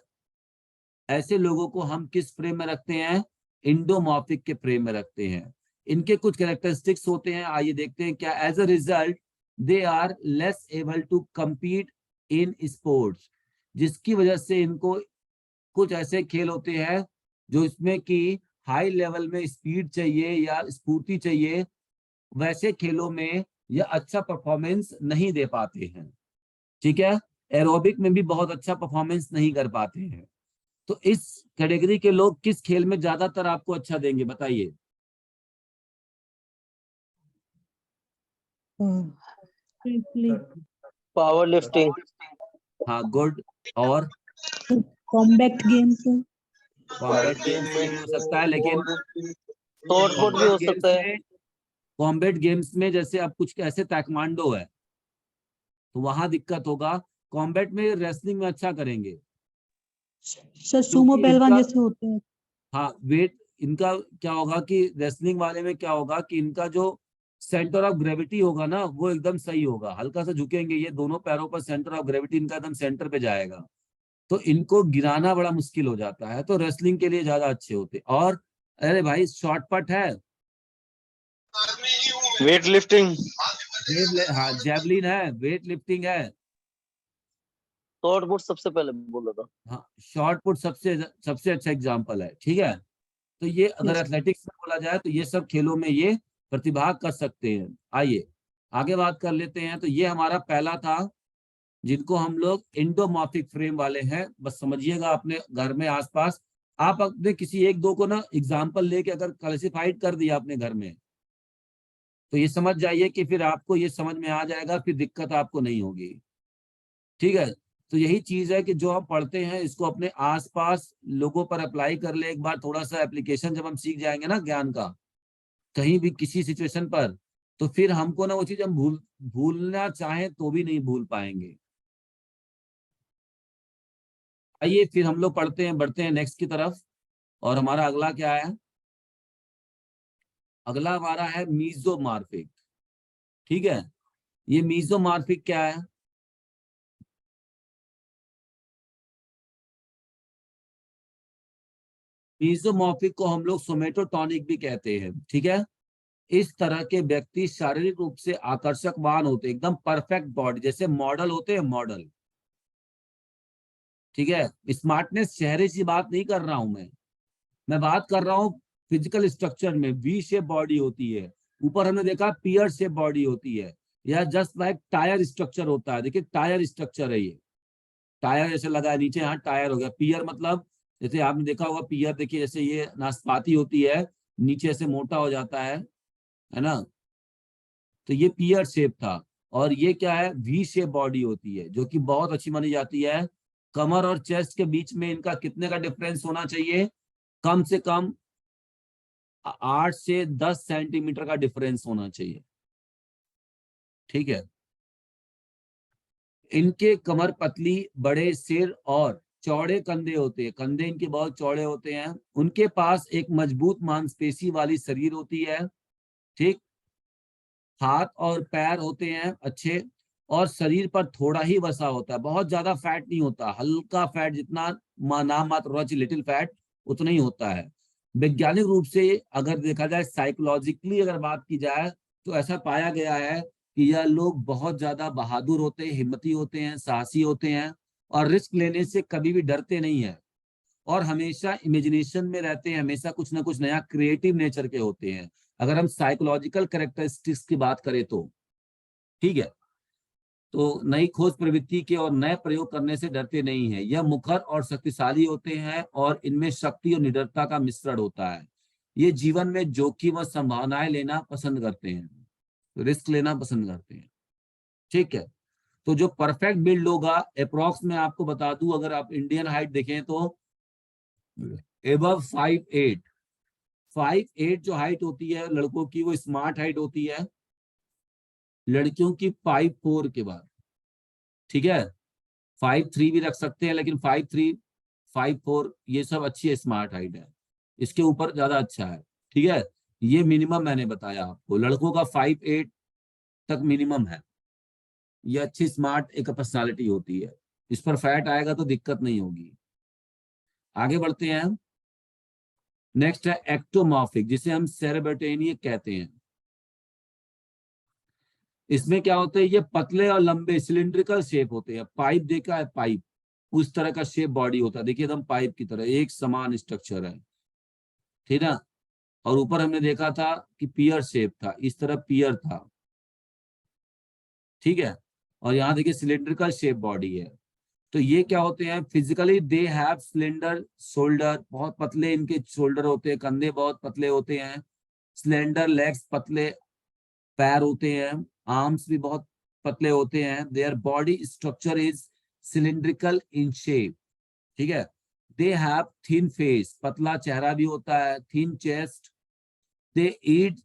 ऐसे लोगों को हम किस फ्रेम में रखते हैं? इंडोमॉर्फिक के फ्रेम में रखते हैं। इनके कुछ कैरेक्टरिस्टिक्स होते हैं, आइए देखते हैं क्या। As a result they are less able to compete in sports, जिसकी वजह से इनको कुछ ऐसे खेल होते हैं जो इसमें कि हाई लेवल में स्पीड चाहिए या स्फूर्ति चाहिए, वैसे खेलों में यह अच्छा परफॉर्मेंस नहीं दे पाते हैं। ठीक है, एरोबिक में भी बहुत अच्छा परफॉर्मेंस नहीं कर पाते हैं। तो इस कैटेगरी के लोग किस खेल में ज्यादातर आपको अच्छा देंगे, बताइए। Power lifting. हाँ, गुड। और कॉम्बैक्ट गेम्स कॉम्बैट गेम्स में भी हो सकता है, लेकिन शॉर्ट पुट भी हो सकता है। कॉम्बैट गेम्स में जैसे अब कुछ ऐसे ताइक्वांडो है तो वहां दिक्कत होगा। कॉम्बैट में रेसलिंग में अच्छा करेंगे, सर, सुमो क्योंकि पहलवान इनका, जैसे होते हैं। हाँ, वेट इनका क्या होगा कि रेसलिंग वाले में क्या होगा कि इनका जो सेंटर ऑफ ग्रेविटी होगा ना, वो एकदम सही होगा। हल्का सा झुकेंगे ये दोनों पैरों पर, सेंटर ऑफ ग्रेविटी इनका एकदम सेंटर पे जाएगा, तो इनको गिराना बड़ा मुश्किल हो जाता है। तो रेसलिंग के लिए ज्यादा अच्छे होते। और अरे भाई, शॉर्ट पट है, वेट लिफ्टिंग। हाँ, जेवलिन है, वेट लिफ्टिंग है। शॉर्ट पुट सबसे पहले बोला था। हाँ, शॉर्ट पुट सबसे सबसे अच्छा एग्जाम्पल है, ठीक है। तो ये अगर Yes. एथलेटिक्स में बोला जाए तो ये सब खेलों में ये प्रतिभाग कर सकते हैं। आइए आगे बात कर लेते हैं। तो ये हमारा पहला था, जिनको हम लोग इंडोमॉर्फिक फ्रेम वाले हैं। बस समझिएगा, अपने घर में आसपास आप अपने किसी 1-2 को ना एग्जाम्पल लेके अगर क्लासिफाइड कर दिया अपने घर में, तो ये समझ जाइए कि फिर आपको ये समझ में आ जाएगा, फिर दिक्कत आपको नहीं होगी। ठीक है, तो यही चीज है कि जो हम पढ़ते हैं इसको अपने आसपास लोगों पर अप्लाई कर ले। एक बार थोड़ा सा एप्लीकेशन जब हम सीख जाएंगे ना ज्ञान का, कहीं भी किसी सिचुएशन पर, तो फिर हमको ना वो चीज हम भूलना चाहें तो भी नहीं भूल पाएंगे। आइए फिर हम लोग पढ़ते हैं, बढ़ते हैं नेक्स्ट की तरफ। और हमारा अगला क्या है? अगला हमारा है मीजोमॉर्फिक। ठीक है, ये मीजोमॉर्फिक क्या है? मीजोमॉर्फिक को हम लोग सोमेटोटॉनिक भी कहते हैं, ठीक है। इस तरह के व्यक्ति शारीरिक रूप से आकर्षकवान होते हैं, एकदम परफेक्ट बॉडी, जैसे मॉडल होते हैं मॉडल, ठीक है। स्मार्टनेस चेहरे की बात नहीं कर रहा हूं मैं बात कर रहा हूँ फिजिकल स्ट्रक्चर में। वी शेप बॉडी होती है, ऊपर हमने देखा पियर शेप बॉडी होती है, या जस्ट लाइक टायर स्ट्रक्चर होता है। देखिए टायर स्ट्रक्चर है ये, टायर जैसे लगा है नीचे, यहाँ टायर हो गया। पियर मतलब जैसे आपने देखा होगा पियर, देखिए जैसे ये नाशपाती होती है, नीचे से मोटा हो जाता है ना, तो ये पियर शेप था। और ये क्या है, वी शेप बॉडी होती है, जो कि बहुत अच्छी मानी जाती है। कमर और चेस्ट के बीच में इनका कितने का डिफरेंस होना चाहिए, कम से कम 8 से 10 सेंटीमीटर का डिफरेंस होना चाहिए, ठीक है। इनके कमर पतली, बड़े सिर और चौड़े कंधे होते हैं, कंधे इनके बहुत चौड़े होते हैं। उनके पास एक मजबूत मांसपेशी वाली शरीर होती है, ठीक। हाथ और पैर होते हैं अच्छे, और शरीर पर थोड़ा ही वसा होता है, बहुत ज्यादा फैट नहीं होता, हल्का फैट, जितना नाम मात्र लिटिल फैट उतना ही होता है। वैज्ञानिक रूप से अगर देखा जाए, साइकोलॉजिकली अगर बात की जाए, तो ऐसा पाया गया है कि यह लोग बहुत ज्यादा बहादुर होते हैं, हिम्मती होते हैं, साहसी होते हैं, और रिस्क लेने से कभी भी डरते नहीं है, और हमेशा इमेजिनेशन में रहते हैं, हमेशा कुछ ना कुछ नया क्रिएटिव नेचर के होते हैं, अगर हम साइकोलॉजिकल कैरेक्टरिस्टिक्स की बात करें तो, ठीक है। तो नई खोज प्रवृत्ति के और नए प्रयोग करने से डरते नहीं है। यह मुखर और शक्तिशाली होते हैं, और इनमें शक्ति और निडरता का मिश्रण होता है। ये जीवन में जोखिम और संभावनाएं लेना पसंद करते हैं, रिस्क लेना पसंद करते हैं, ठीक है। तो जो परफेक्ट बिल्ड होगा, अप्रोक्स में आपको बता दूं, अगर आप इंडियन हाइट देखें तो एबव 5'8", 5'8" जो हाइट होती है लड़कों की, वो स्मार्ट हाइट होती है। लड़कियों की 5'4" के बाद, ठीक है। 5'3" भी रख सकते हैं, लेकिन 5'3", 5'4" ये सब अच्छी है, स्मार्ट हाइट है। इसके ऊपर ज्यादा अच्छा है, ठीक है। ये मिनिमम मैंने बताया आपको, लड़कों का 5'8" तक मिनिमम है। ये अच्छी स्मार्ट एक पर्सनालिटी होती है, इस पर फैट आएगा तो दिक्कत नहीं होगी। आगे बढ़ते हैं। नेक्स्ट है एक्टोमॉर्फिक, जिसे हम सेरेब्रेटेनिक कहते हैं। इसमें क्या होता है, ये पतले और लंबे सिलिंड्रिकल शेप होते हैं। पाइप देखा है, पाइप उस तरह का शेप बॉडी होता है, देखिए एकदम पाइप की तरह एक समान स्ट्रक्चर है, ठीक है। और ऊपर हमने देखा था कि पियर शेप था, इस तरह पियर था, ठीक है। और यहाँ देखिए सिलिंड्रिकल शेप बॉडी है। तो ये क्या होते हैं, physically they have cylinder shoulder, बहुत पतले इनके शोल्डर होते हैं, कंधे बहुत पतले होते हैं। स्लेंडर लेग्स, पतले पैर होते हैं। आर्म्स भी बहुत पतले होते हैं। Their body structure is cylindrical in shape, ठीक है। दे हैव थिन फेस, पतला चेहरा भी होता है, thin chest. They eat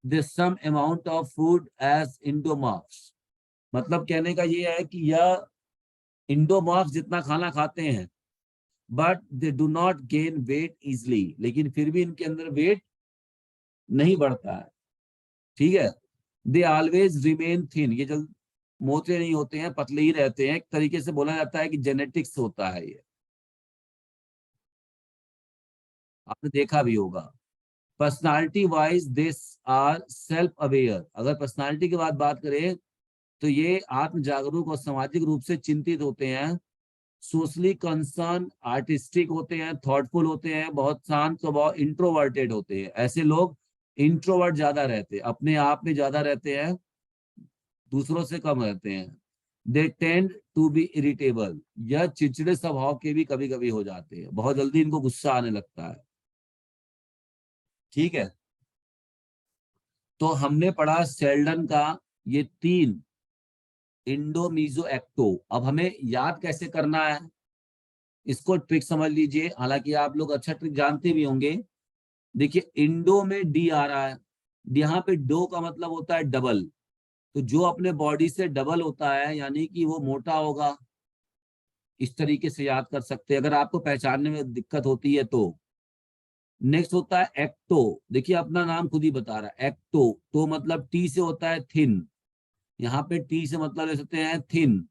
the same amount of food as endomorphs, मतलब कहने का ये है कि यह इंडोमॉर्फ्स जितना खाना खाते हैं, but they do not gain weight easily, लेकिन फिर भी इनके अंदर वेट नहीं बढ़ता है, ठीक है। दे ऑलवेज रिमेन थिन, ये जल्द मोटे नहीं होते हैं, पतले ही रहते हैं। एक तरीके से बोला जाता है कि जेनेटिक्स होता है ये, आपने देखा भी होगा। Personality wise this are self aware, अगर पर्सनालिटी की बात करें तो ये आत्म जागरूक और सामाजिक रूप से चिंतित होते हैं। सोशली कंसर्न, आर्टिस्टिक होते हैं, थॉटफुल होते हैं, बहुत शांत स्वभाव, इंट्रोवर्टेड होते हैं। ऐसे लोग इंट्रोवर्ट ज्यादा रहते हैं, अपने आप में ज्यादा रहते हैं, दूसरों से कम रहते हैं। They tend to be irritable, यह चिड़चिड़े स्वभाव के भी कभी कभी हो जाते हैं, बहुत जल्दी इनको गुस्सा आने लगता है, ठीक है। तो हमने पढ़ा शेल्डन का ये 3 इंडो मीजो एक्टो। अब हमें याद कैसे करना है, इसको ट्रिक समझ लीजिए, हालांकि आप लोग अच्छा ट्रिक जानते भी होंगे। देखिए इंडो में डी आ रहा है, यहाँ पे डो का मतलब होता है डबल, तो जो अपने बॉडी से डबल होता है यानी कि वो मोटा होगा। इस तरीके से याद कर सकते हैं अगर आपको पहचानने में दिक्कत होती है तो। नेक्स्ट होता है एक्टो, देखिए अपना नाम खुद ही बता रहा है, एक्टो। तो मतलब टी से होता है थिन, यहाँ पे टी से मतलब ले सकते हैं थिन,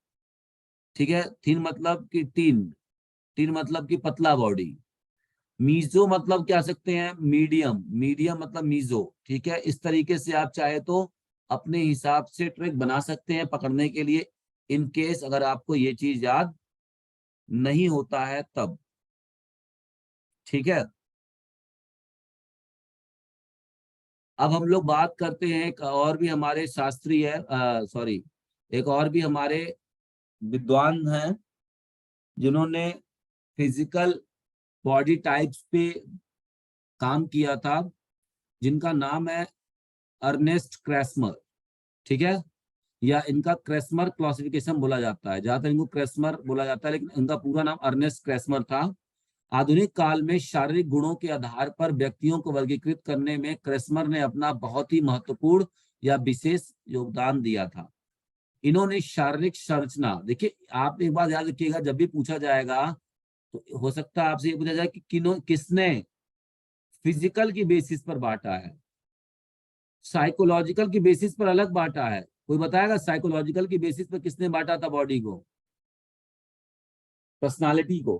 ठीक है। थिन मतलब कि टीन, टीन मतलब कि पतला बॉडी। मीजो मतलब क्या सकते हैं, मीडियम, मीडियम मतलब मीजो, ठीक है। इस तरीके से आप चाहे तो अपने हिसाब से ट्रिक बना सकते हैं पकड़ने के लिए, इन केस अगर आपको ये चीज याद नहीं होता है तब, ठीक है। अब हम लोग बात करते हैं एक और भी हमारे शास्त्री है, सॉरी, एक और भी हमारे विद्वान हैं जिन्होंने फिजिकल बॉडी टाइप्स पे काम किया था, जिनका नाम है अर्नेस्ट क्रेसमर, ठीक है। या इनका क्रेसमर क्लासिफिकेशन बोला जाता है, ज्यादातर इनको क्रेसमर बोला जाता है, लेकिन इनका पूरा नाम अर्नेस्ट क्रेसमर था। आधुनिक काल में शारीरिक गुणों के आधार पर व्यक्तियों को वर्गीकृत करने में क्रेसमर ने अपना बहुत ही महत्वपूर्ण या विशेष योगदान दिया था। इन्होंने शारीरिक संरचना, देखिए आप एक बात याद रखिएगा, जब भी पूछा जाएगा तो हो सकता है आपसे ये पूछा जाए कि किसने फिजिकल की बेसिस पर बांटा है, साइकोलॉजिकल की बेसिस पर अलग बांटा है। कोई बताएगा साइकोलॉजिकल की बेसिस पर किसने बांटा था बॉडी को, पर्सनालिटी को?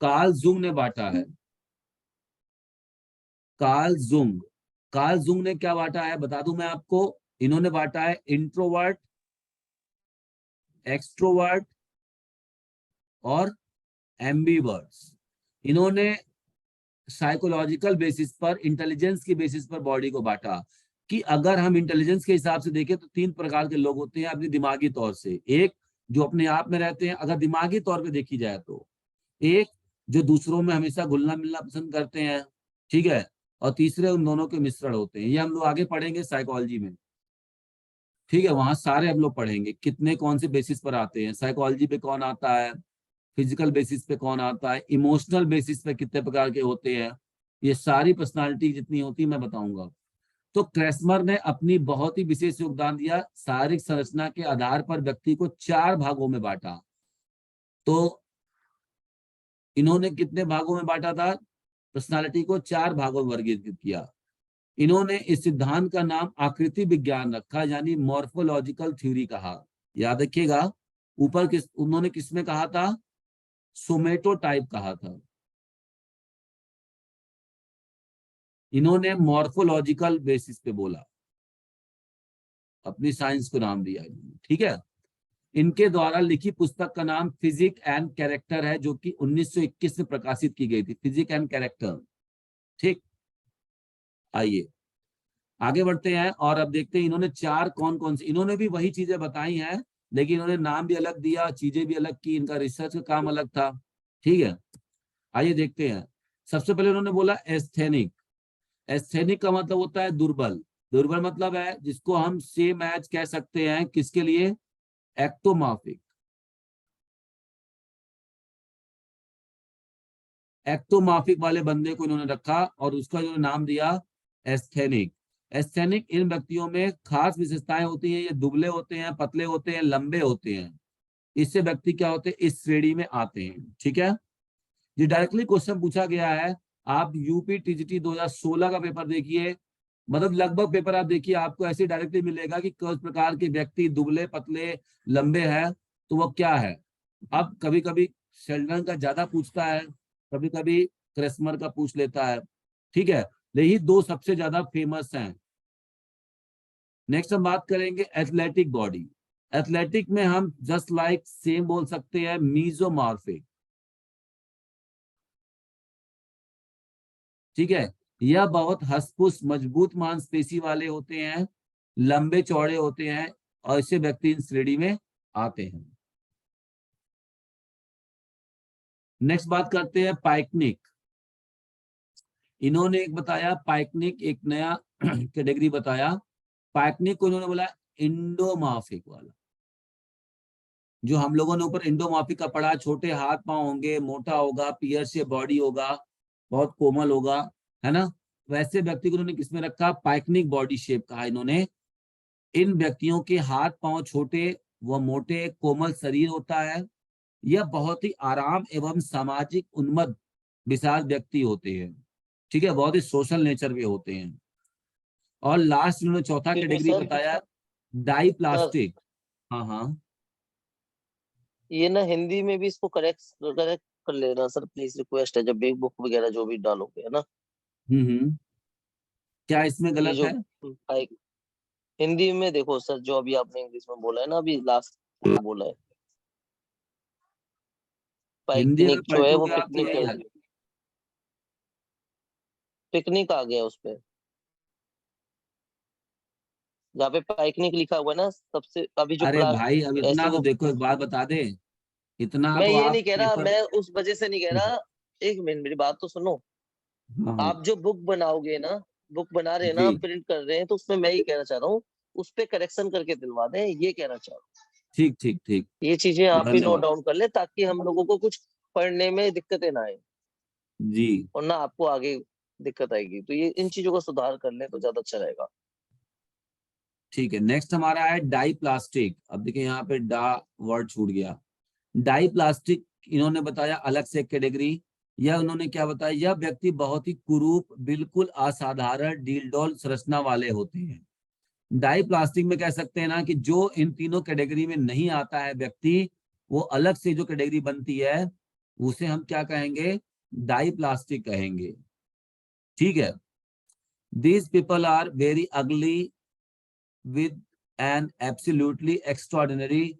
कार्ल जुंग ने बांटा है, कार्ल जुंग। कार्ल जुंग ने क्या बांटा है बता दूं मैं आपको, इन्होंने बांटा है इंट्रोवर्ट, एक्सट्रोवर्ट और एम्बीवर्ट्स। इन्होंने साइकोलॉजिकल बेसिस पर, इंटेलिजेंस की बेसिस पर बॉडी को बांटा कि अगर हम इंटेलिजेंस के हिसाब से देखें तो 3 प्रकार के लोग होते हैं अपनी दिमागी तौर से। एक जो अपने आप में रहते हैं अगर दिमागी तौर पे देखी जाए तो, एक जो दूसरों में हमेशा घुलना मिलना पसंद करते हैं, ठीक है, और तीसरे उन दोनों के मिश्रण होते हैं। ये हम लोग आगे पढ़ेंगे साइकोलॉजी में, ठीक है, वहां सारे हम लोग पढ़ेंगे कितने कौन से बेसिस पर आते हैं, साइकोलॉजी पे कौन आता है, फिजिकल बेसिस पे कौन आता है, इमोशनल बेसिस पे कितने प्रकार के होते हैं, ये सारी पर्सनालिटी जितनी होती है मैं बताऊंगा। तो क्रेसमर ने अपनी बहुत ही विशेष योगदान दिया, शारीरिक संरचना के आधार पर व्यक्ति को 4 भागों में बांटा। तो इन्होंने कितने भागों में बांटा था, पर्सनालिटी को 4 भागों में वर्गीकृत किया। इन्होंने इस सिद्धांत का नाम आकृति विज्ञान रखा, यानी मॉर्फोलॉजिकल थ्योरी कहा। याद रखिएगा, ऊपर उन्होंने किसमें कहा था, सोमेटोटाइप कहा था, इन्होंने मॉर्फोलॉजिकल बेसिस पे बोला, अपनी साइंस को नाम दिया, ठीक है। इनके द्वारा लिखी पुस्तक का नाम फिजिक एंड कैरेक्टर है, जो कि 1921 में प्रकाशित की गई थी, फिजिक एंड कैरेक्टर, ठीक। आइए आगे बढ़ते हैं और अब देखते हैं इन्होंने 4 कौन कौन सी, इन्होंने भी वही चीजें बताई हैं लेकिन इन्होंने नाम भी अलग दिया, चीजें भी अलग की, इनका रिसर्च का काम अलग था, ठीक है। आइए देखते हैं। सबसे पहले उन्होंने बोला एस्थेनिक। एस्थेनिक का मतलब होता है दुर्बल। दुर्बल मतलब है जिसको हम सेम एज कह सकते हैं किसके लिए, एक्टोमॉर्फिक। एक्टोमॉर्फिक वाले बंदे को इन्होंने रखा और उसका जो नाम दिया एस्थेनिक। एस्थेनिक इन व्यक्तियों में खास विशेषताएं होती हैं, ये दुबले होते हैं, पतले होते हैं, लंबे होते हैं। इससे व्यक्ति क्या होते हैं, इस श्रेणी में आते हैं, ठीक है। ये डायरेक्टली क्वेश्चन पूछा गया है, आप यूपी टीजीटी 2016 का पेपर देखिए, मतलब लगभग पेपर आप देखिए, आपको ऐसे डायरेक्टली मिलेगा कि किस प्रकार के व्यक्ति दुबले पतले लंबे हैं तो वो क्या है। अब कभी कभी शेल्डन का ज्यादा पूछता है, कभी कभी क्रेसमर का पूछ लेता है, ठीक है। यही 2 सबसे ज्यादा फेमस हैं। नेक्स्ट हम बात करेंगे एथलेटिक बॉडी। एथलेटिक में हम जस्ट लाइक सेम बोल सकते हैं, मीजोमॉर्फिक, ठीक है। यह बहुत हसपुस मजबूत मांसपेशी वाले होते हैं, लंबे चौड़े होते हैं और ऐसे व्यक्ति इन श्रेणी में आते हैं। नेक्स्ट बात करते हैं पाइकनिक। इन्होंने एक बताया पाइकनिक, एक नया कैटेगरी बताया। पाइकनिक को इन्होंने बोला इंडोमॉर्फिक वाला, जो हम लोगों ने ऊपर इंडोमॉर्फिक का पढ़ा, छोटे हाथ पांव होंगे, मोटा होगा, पियर से बॉडी होगा, बहुत कोमल होगा, है ना। वैसे व्यक्ति को इन्होंने किसमें रखा, पाइकनिक बॉडी शेप कहा इन्होंने। इन व्यक्तियों के हाथ पांव छोटे व मोटे, कोमल शरीर होता है। यह बहुत ही आराम एवं सामाजिक उन्मत्त विशाल व्यक्ति होते हैं, ठीक है, बहुत ही सोशल नेचर के होते हैं। और लास्ट इन्होंने चौथा ठीक है कैटेगरी सर। बताया डाई प्लास्टिक। हाँ हाँ ये ना हिंदी में भी इसको करेक्ट करेक्ट कर लेना सर प्लीज, रिक्वेस्ट है, जब भी बुक वगैरह जो भी डालोगे, है ना। क्या इसमें ये गलत जो है? हिंदी में देखो सर, जो अभी आपने इंग्लिश में बोला है ना, अभी लास्ट जो बोला है, हिंदी अगर पाइकनिक जो है वो पलटोगे आप तो पिकनिक यही है, आ पिकनिक आ गया उस पे, जहाँ पे पाइकनिक लिखा हुआ है ना सबसे अभी जो अरे भाई अब ऐसे इतना तो वो, देखो, एक बात बता दे, इतना मैं तो ये आप नहीं कह रहा, पेपर। मैं उस वजह से नहीं कह रहा, एक मिनट मेरी बात तो सुनो। हाँ हाँ आप जो बुक बनाओगे ना, बुक बना रहे हैं ना, जी, प्रिंट कर रहे हैं, तो उसमें मैं ये कहना चाह रहा हूँ, उस पे करेक्शन करके दिलवा दें, ये कहना चाह रहा हूँ। ठीक ठीक ठीक, ये चीजें आप भी नोट धन्यवाद डाउन कर ले, ताकि हम लोगों को कुछ पढ़ने में दिक्कतें ना आए, जी। और ना आपको आगे दिक्कत आएगी, तो ये इन चीजों का सुधार कर ले तो ज्यादा अच्छा रहेगा। ठीक है, नेक्स्ट हमारा है डाई प्लास्टिक। अब देखिए यहाँ पे डा वर्ड छूट गया। डाई प्लास्टिक इन्होंने बताया अलग से कैटेगरी। यह उन्होंने क्या बताया, यह व्यक्ति बहुत ही कुरूप, बिल्कुल असाधारण डीलडॉल संरचना वाले होते हैं। डाई प्लास्टिक में कह सकते हैं ना कि जो इन तीनों कैटेगरी में नहीं आता है व्यक्ति, वो अलग से जो कैटेगरी बनती है उसे हम क्या कहेंगे, डाई प्लास्टिक कहेंगे। ठीक है। These people are very ugly with an absolutely extraordinary,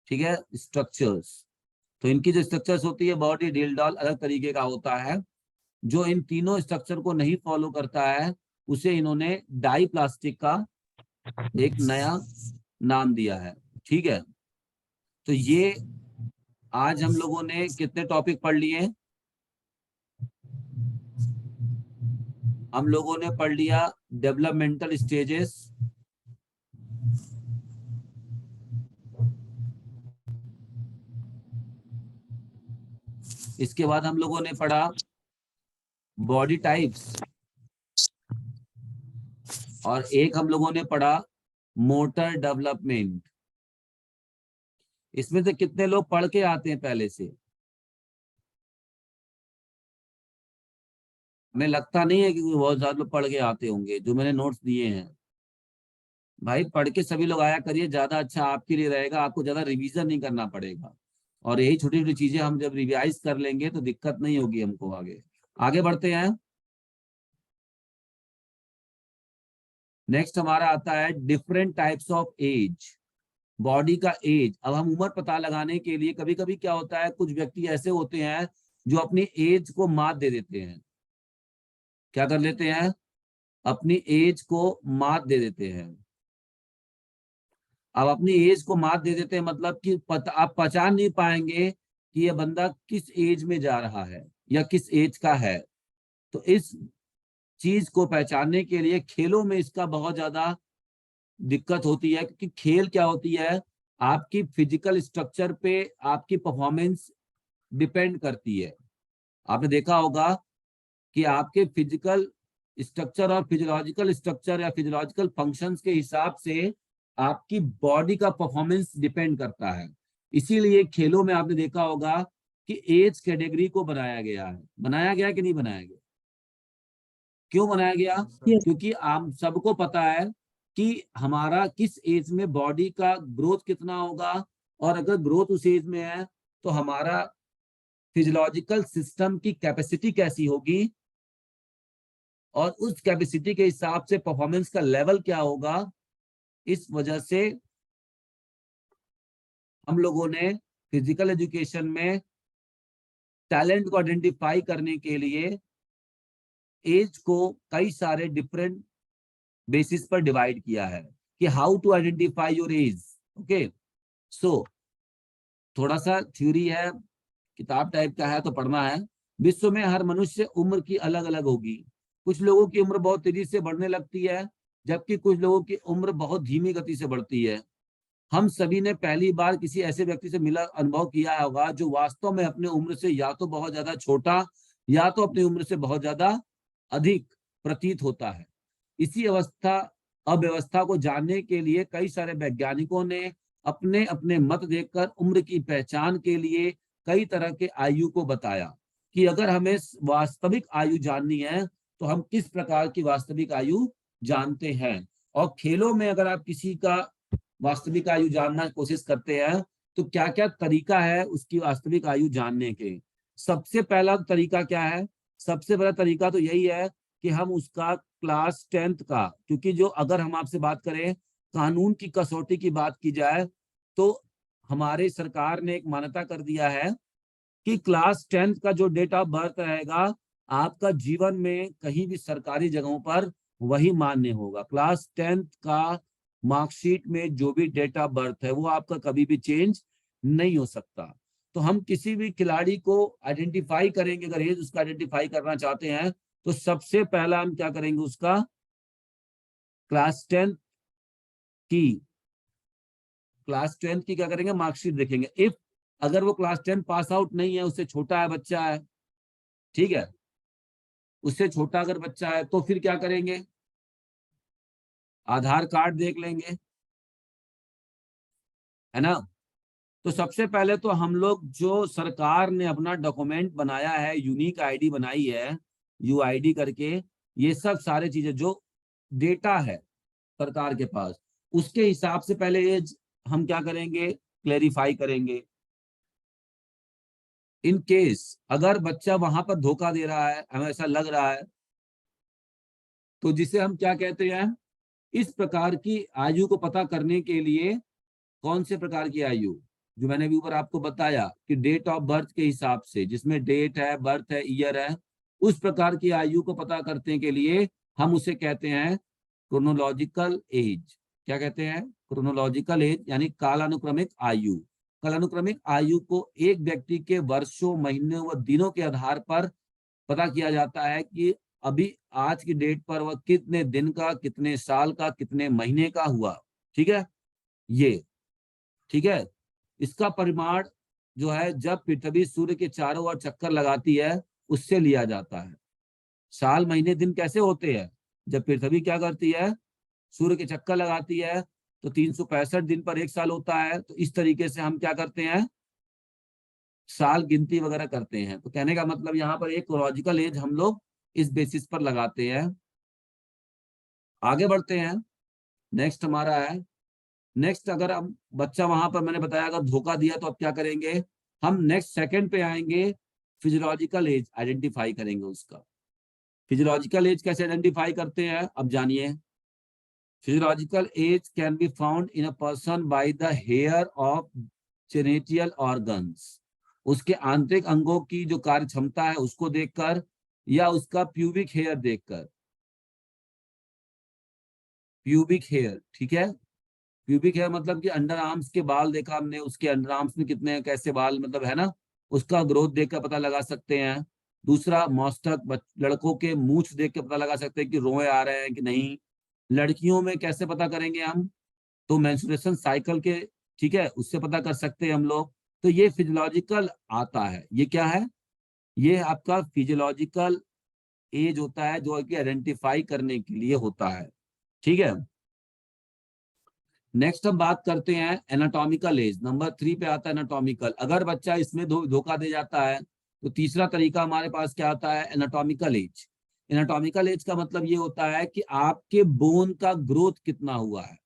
ठीक है, स्ट्रक्चर्स। तो इनकी जो स्ट्रक्चर्स होती है बहुत ही ढील ढाल अलग तरीके का होता है। जो इन तीनों स्ट्रक्चर को नहीं फॉलो करता है उसे इन्होंने डाई प्लास्टिक का एक नया नाम दिया है। ठीक है। तो ये आज हम लोगों ने कितने टॉपिक पढ़ लिए? हम लोगों ने पढ़ लिया डेवलपमेंटल स्टेजेस, इसके बाद हम लोगों ने पढ़ा बॉडी टाइप्स, और एक हम लोगों ने पढ़ा मोटर डेवलपमेंट। इसमें से कितने लोग पढ़ के आते हैं पहले से? हमें लगता नहीं है कि बहुत ज्यादा लोग पढ़ के आते होंगे जो मैंने नोट्स दिए हैं। भाई पढ़ के सभी लोग आया करिए, ज्यादा अच्छा आपके लिए रहेगा, आपको ज्यादा रिवीजन नहीं करना पड़ेगा। और यही छोटी छोटी चीजें हम जब रिवाइज कर लेंगे तो दिक्कत नहीं होगी हमको। आगे आगे बढ़ते हैं। नेक्स्ट हमारा आता है different types of age, body का एज। अब हम उम्र पता लगाने के लिए कभी कभी क्या होता है, कुछ व्यक्ति ऐसे होते हैं जो अपनी एज को मात दे देते हैं। क्या कर लेते हैं? अपनी एज को मात दे देते हैं। अब अपनी एज को मात दे देते हैं मतलब कि आप पहचान नहीं पाएंगे कि यह बंदा किस एज में जा रहा है या किस एज का है। तो इस चीज को पहचानने के लिए खेलों में इसका बहुत ज्यादा दिक्कत होती है, क्योंकि खेल क्या होती है, आपकी फिजिकल स्ट्रक्चर पे आपकी परफॉर्मेंस डिपेंड करती है। आपने देखा होगा कि आपके फिजिकल स्ट्रक्चर और फिजियोलॉजिकल स्ट्रक्चर या फिजियोलॉजिकल फंक्शंस के हिसाब से आपकी बॉडी का परफॉर्मेंस डिपेंड करता है। इसीलिए खेलों में आपने देखा होगा कि एज कैटेगरी को बनाया गया है। बनाया गया कि नहीं बनाया गया? क्यों बनाया गया? यस क्योंकि आप सबको पता है कि हमारा किस एज में बॉडी का ग्रोथ कितना होगा, और अगर ग्रोथ उस एज में है तो हमारा फिजियोलॉजिकल सिस्टम की कैपेसिटी कैसी होगी, और उस कैपेसिटी के हिसाब से परफॉर्मेंस का लेवल क्या होगा। इस वजह से हम लोगों ने फिजिकल एजुकेशन में टैलेंट को आइडेंटिफाई करने के लिए एज को कई सारे डिफरेंट बेसिस पर डिवाइड किया है कि how to identify your age. Okay, so थोड़ा सा थ्योरी है, किताब टाइप का है तो पढ़ना है। विश्व में हर मनुष्य उम्र की अलग अलग होगी। कुछ लोगों की उम्र बहुत तेजी से बढ़ने लगती है, जबकि कुछ लोगों की उम्र बहुत धीमी गति से बढ़ती है। हम सभी ने पहली बार किसी ऐसे व्यक्ति से मिला अनुभव किया होगा जो वास्तव में अपने उम्र से या तो बहुत ज्यादा छोटा या तो अपनी उम्र से बहुत ज्यादा अधिक प्रतीत होता है। इसी अव्यवस्था को जानने के लिए कई सारे वैज्ञानिकों ने अपने अपने मत देकर उम्र की पहचान के लिए कई तरह के आयु को बताया कि अगर हमें वास्तविक आयु जाननी है तो हम किस प्रकार की वास्तविक आयु जानते हैं। और खेलों में अगर आप किसी का वास्तविक आयु जानना कोशिश करते हैं, तो क्या क्या तरीका है उसकी वास्तविक आयु जानने के। सबसे पहला तरीका क्या है? सबसे पहला तरीका तो यही है कि हम उसका क्लास 10th का, क्योंकि जो अगर हम आपसे बात करें कानून की कसौटी की बात की जाए, तो हमारे सरकार ने एक मान्यता कर दिया है कि क्लास 10th का जो डेट ऑफ बर्थ रहेगा आपका जीवन में कहीं भी सरकारी जगहों पर वही मान्य होगा। क्लास 10th का मार्कशीट में जो भी डेट ऑफ बर्थ है वो आपका कभी भी चेंज नहीं हो सकता। तो हम किसी भी खिलाड़ी को आइडेंटिफाई करेंगे, अगर एज उसका आइडेंटिफाई करना चाहते हैं, तो सबसे पहला हम क्या करेंगे, उसका क्लास 10th की क्या करेंगे, मार्कशीट देखेंगे। इफ अगर वो क्लास 10 पास आउट नहीं है, उससे छोटा है बच्चा है, ठीक है, उससे छोटा अगर बच्चा है, तो फिर क्या करेंगे, आधार कार्ड देख लेंगे, है ना। तो सबसे पहले तो हम लोग, जो सरकार ने अपना डॉक्यूमेंट बनाया है, यूनिक आईडी बनाई है, यूआईडी करके, ये सब सारे चीजें जो डेटा है सरकार के पास, उसके हिसाब से पहले एज हम क्या करेंगे, क्लेरिफाई करेंगे। इन केस अगर बच्चा वहां पर धोखा दे रहा है, हमें ऐसा लग रहा है, तो जिसे हम क्या कहते हैं, इस प्रकार की आयु को पता करने के लिए, कौन से प्रकार की आयु, जो मैंने भी ऊपर आपको बताया कि डेट ऑफ बर्थ के हिसाब से, जिसमें डेट है, बर्थ है, ईयर है, उस प्रकार की आयु को पता करने के लिए हम उसे कहते हैं क्रोनोलॉजिकल एज। क्या कहते हैं, क्रोनोलॉजिकल एज, यानी कालानुक्रमिक आयु। कालानुक्रमिक आयु को एक व्यक्ति के वर्षों, महीनों व दिनों के आधार पर पता किया जाता है कि अभी आज की डेट पर वह कितने दिन का, कितने साल का, कितने महीने का हुआ। ठीक है, ये ठीक है। इसका परिमाण जो है, जब पृथ्वी सूर्य के चारों ओर चक्कर लगाती है, उससे लिया जाता है। साल, महीने, दिन कैसे होते हैं, जब पृथ्वी क्या करती है, सूर्य के चक्कर लगाती है, तो 365 दिन पर एक साल होता है। तो इस तरीके से हम क्या करते हैं, साल गिनती वगैरह करते हैं। तो कहने का मतलब यहाँ पर एक क्रोनोलॉजिकल एज हम लोग इस बेसिस पर लगाते हैं। आगे बढ़ते हैं, नेक्स्ट हमारा है, नेक्स्ट अगर हम बच्चा वहां पर, मैंने बताया अगर धोखा दिया तो अब क्या करेंगे, हम नेक्स्ट सेकंड पे आएंगे, फिजियोलॉजिकल एज आइडेंटिफाई करेंगे उसका। फिजियोलॉजिकल एज कैसे आइडेंटिफाई करते हैं, अब जानिए। Physiological age can be found in a person by the hair of genital organs, उसके आंतरिक अंगों की जो कार्य क्षमता है उसको देखकर, या उसका प्यूबिक हेयर देखकर। प्यूबिक हेयर, ठीक है, प्यूबिक हेयर मतलब कि अंडर आर्म्स के बाल देखा हमने, उसके अंडर आर्म्स में कितने कैसे बाल, मतलब है ना, उसका ग्रोथ देख कर पता लगा सकते हैं। दूसरा, मस्तक, लड़कों के मूंछ देख के पता लगा सकते हैं कि रोए आ रहे हैं कि नहीं। लड़कियों में कैसे पता करेंगे हम, तो मेंस्ट्रुएशन साइकिल के, ठीक है, उससे पता कर सकते हैं हम लोग। तो ये फिजियोलॉजिकल आता है। ये क्या है, ये आपका फिजियोलॉजिकल एज होता है, जो कि आइडेंटिफाई करने के लिए होता है। ठीक है, नेक्स्ट हम बात करते हैं एनाटॉमिकल एज। नंबर 3 पे आता है एनाटॉमिकल। अगर बच्चा इसमें धोखा दे जाता है, तो तीसरा तरीका हमारे पास क्या आता है, एनाटॉमिकल एज। एनाटॉमिकल एज का मतलब ये होता है कि आपके बोन का ग्रोथ कितना हुआ है,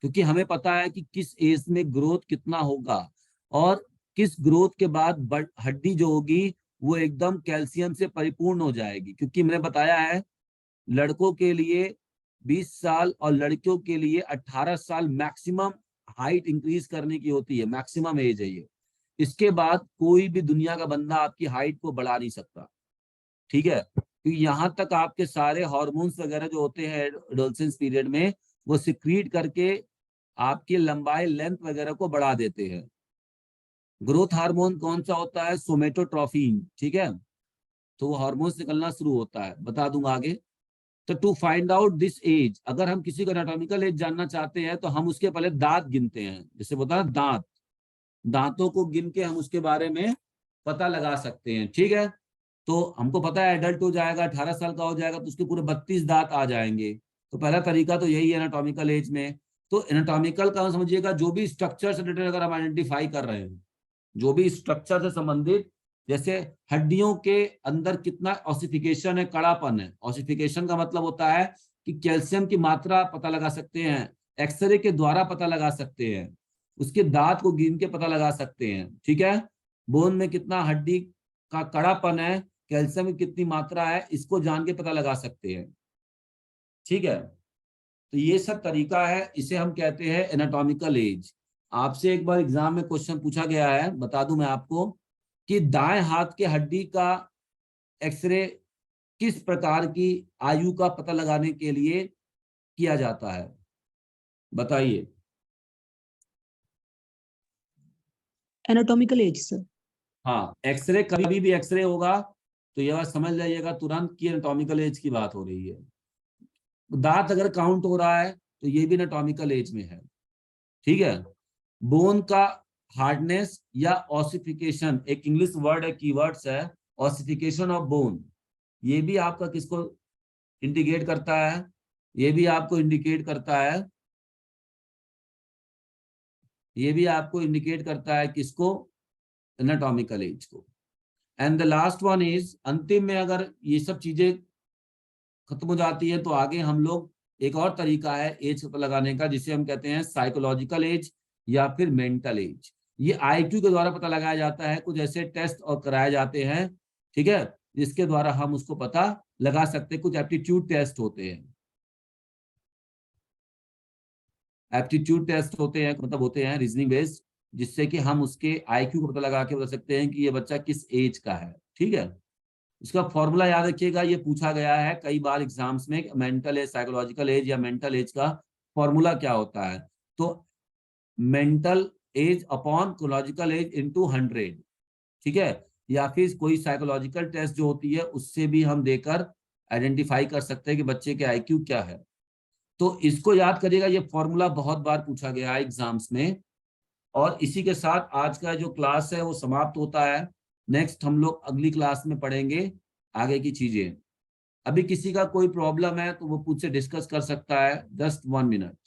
क्योंकि हमें पता है कि किस एज में ग्रोथ कितना होगा, और किस ग्रोथ के बाद हड्डी जो होगी वो एकदम कैल्शियम से परिपूर्ण हो जाएगी। क्योंकि मैंने बताया है, लड़कों के लिए 20 साल और लड़कियों के लिए 18 साल मैक्सिमम हाइट इंक्रीज करने की होती है, मैक्सिमम एज है ये। इसके बाद कोई भी दुनिया का बंदा आपकी हाइट को बढ़ा नहीं सकता। ठीक है, क्योंकि यहाँ तक आपके सारे हार्मोन्स वगैरह जो होते हैं एडोलसेंस पीरियड में, वो सिक्रीट करके आपकी लंबाई, लेंथ वगैरह को बढ़ा देते हैं। ग्रोथ हार्मोन कौन सा होता है, सोमेटोट्रोफिन, ठीक है, तो वो हार्मोन निकलना शुरू होता है, बता दूंगा आगे। तो to find out this age, अगर हम किसी का एनाटॉमिकल एज जानना चाहते हैं, तो हम उसके पहले दांत गिनते हैं। जैसे बता, दांत, दांतों को गिन के हम उसके बारे में पता लगा सकते हैं। ठीक है, तो हमको पता है एडल्ट हो जाएगा, 18 साल का हो जाएगा, तो उसके पूरे 32 दांत आ जाएंगे। तो पहला तरीका तो यही है एनाटॉमिकल एज में। तो एनाटॉमिकल का समझिएगा, जो भी स्ट्रक्चर से रिलेटेड अगर हम आइडेंटिफाई कर रहे हैं, जो भी स्ट्रक्चर से संबंधित, जैसे हड्डियों के अंदर कितना ऑसिफिकेशन है, कड़ापन है। ऑसिफिकेशन का मतलब होता है कि कैल्शियम की मात्रा पता लगा सकते हैं, एक्सरे के द्वारा पता लगा सकते हैं, उसके दांत को गिन के पता लगा सकते हैं, ठीक है। बोन में कितना हड्डी का कड़ापन है, कैल्शियम की कितनी मात्रा है, इसको जान के पता लगा सकते हैं, ठीक है। तो ये सब तरीका है, इसे हम कहते हैं एनाटॉमिकल एज। आपसे एक बार एग्जाम में क्वेश्चन पूछा गया है, बता दूं मैं आपको, कि दाएं हाथ के हड्डी का एक्सरे किस प्रकार की आयु का पता लगाने के लिए किया जाता है, बताइए। Anatomical age sir. हाँ, एक्सरे, कभी भी एक्सरे होगा तो यह बात समझ जाइएगा तुरंत कि एनाटॉमिकल एज की बात हो रही है। दांत अगर काउंट हो रहा है तो ये भी एनाटॉमिकल एज में है, ठीक है। बोन का हार्डनेस या ऑसिफिकेशन, एक इंग्लिश वर्ड है, कीवर्ड्स है, ऑसिफिकेशन ऑफ बोन, ये भी आपका किसको इंडिकेट करता है, ये भी आपको इंडिकेट करता है, ये भी आपको इंडिकेट करता है किसको, एनाटॉमिकल एज को। And the last one is, अंतिम में अगर ये सब चीजें खत्म हो जाती है तो आगे हम लोग एक और तरीका है एज पता लगाने का, जिसे हम कहते हैं साइकोलॉजिकल एज या फिर मेंटल एज। ये IQ के द्वारा पता लगाया जाता है, कुछ ऐसे टेस्ट और कराए जाते हैं, ठीक है, जिसके द्वारा हम उसको पता लगा सकते हैं। कुछ एप्टीट्यूड टेस्ट होते हैं, एप्टीट्यूड टेस्ट होते हैं, मतलब होते हैं रीजनिंग बेस्ड, जिससे कि हम उसके IQ को पता लगा के बता सकते हैं कि ये बच्चा किस एज का है, ठीक है। इसका फॉर्मूला याद रखिएगा, ये पूछा गया है कई बार एग्जाम्स में, मेंटल एज, साइकोलॉजिकल एज या मेंटल एज का फॉर्मूला क्या होता है। तो mental age upon chronological age into 100, ठीक है। या फिर कोई साइकोलॉजिकल टेस्ट जो होती है उससे भी हम देकर आइडेंटिफाई कर सकते हैं कि बच्चे के IQ क्या है। तो इसको याद करिएगा, ये फॉर्मूला बहुत बार पूछा गया है एग्जाम्स में। और इसी के साथ आज का जो क्लास है वो समाप्त होता है। नेक्स्ट हम लोग अगली क्लास में पढ़ेंगे आगे की चीजें। अभी किसी का कोई प्रॉब्लम है तो वो मुझसे डिस्कस कर सकता है, जस्ट 1 मिनट।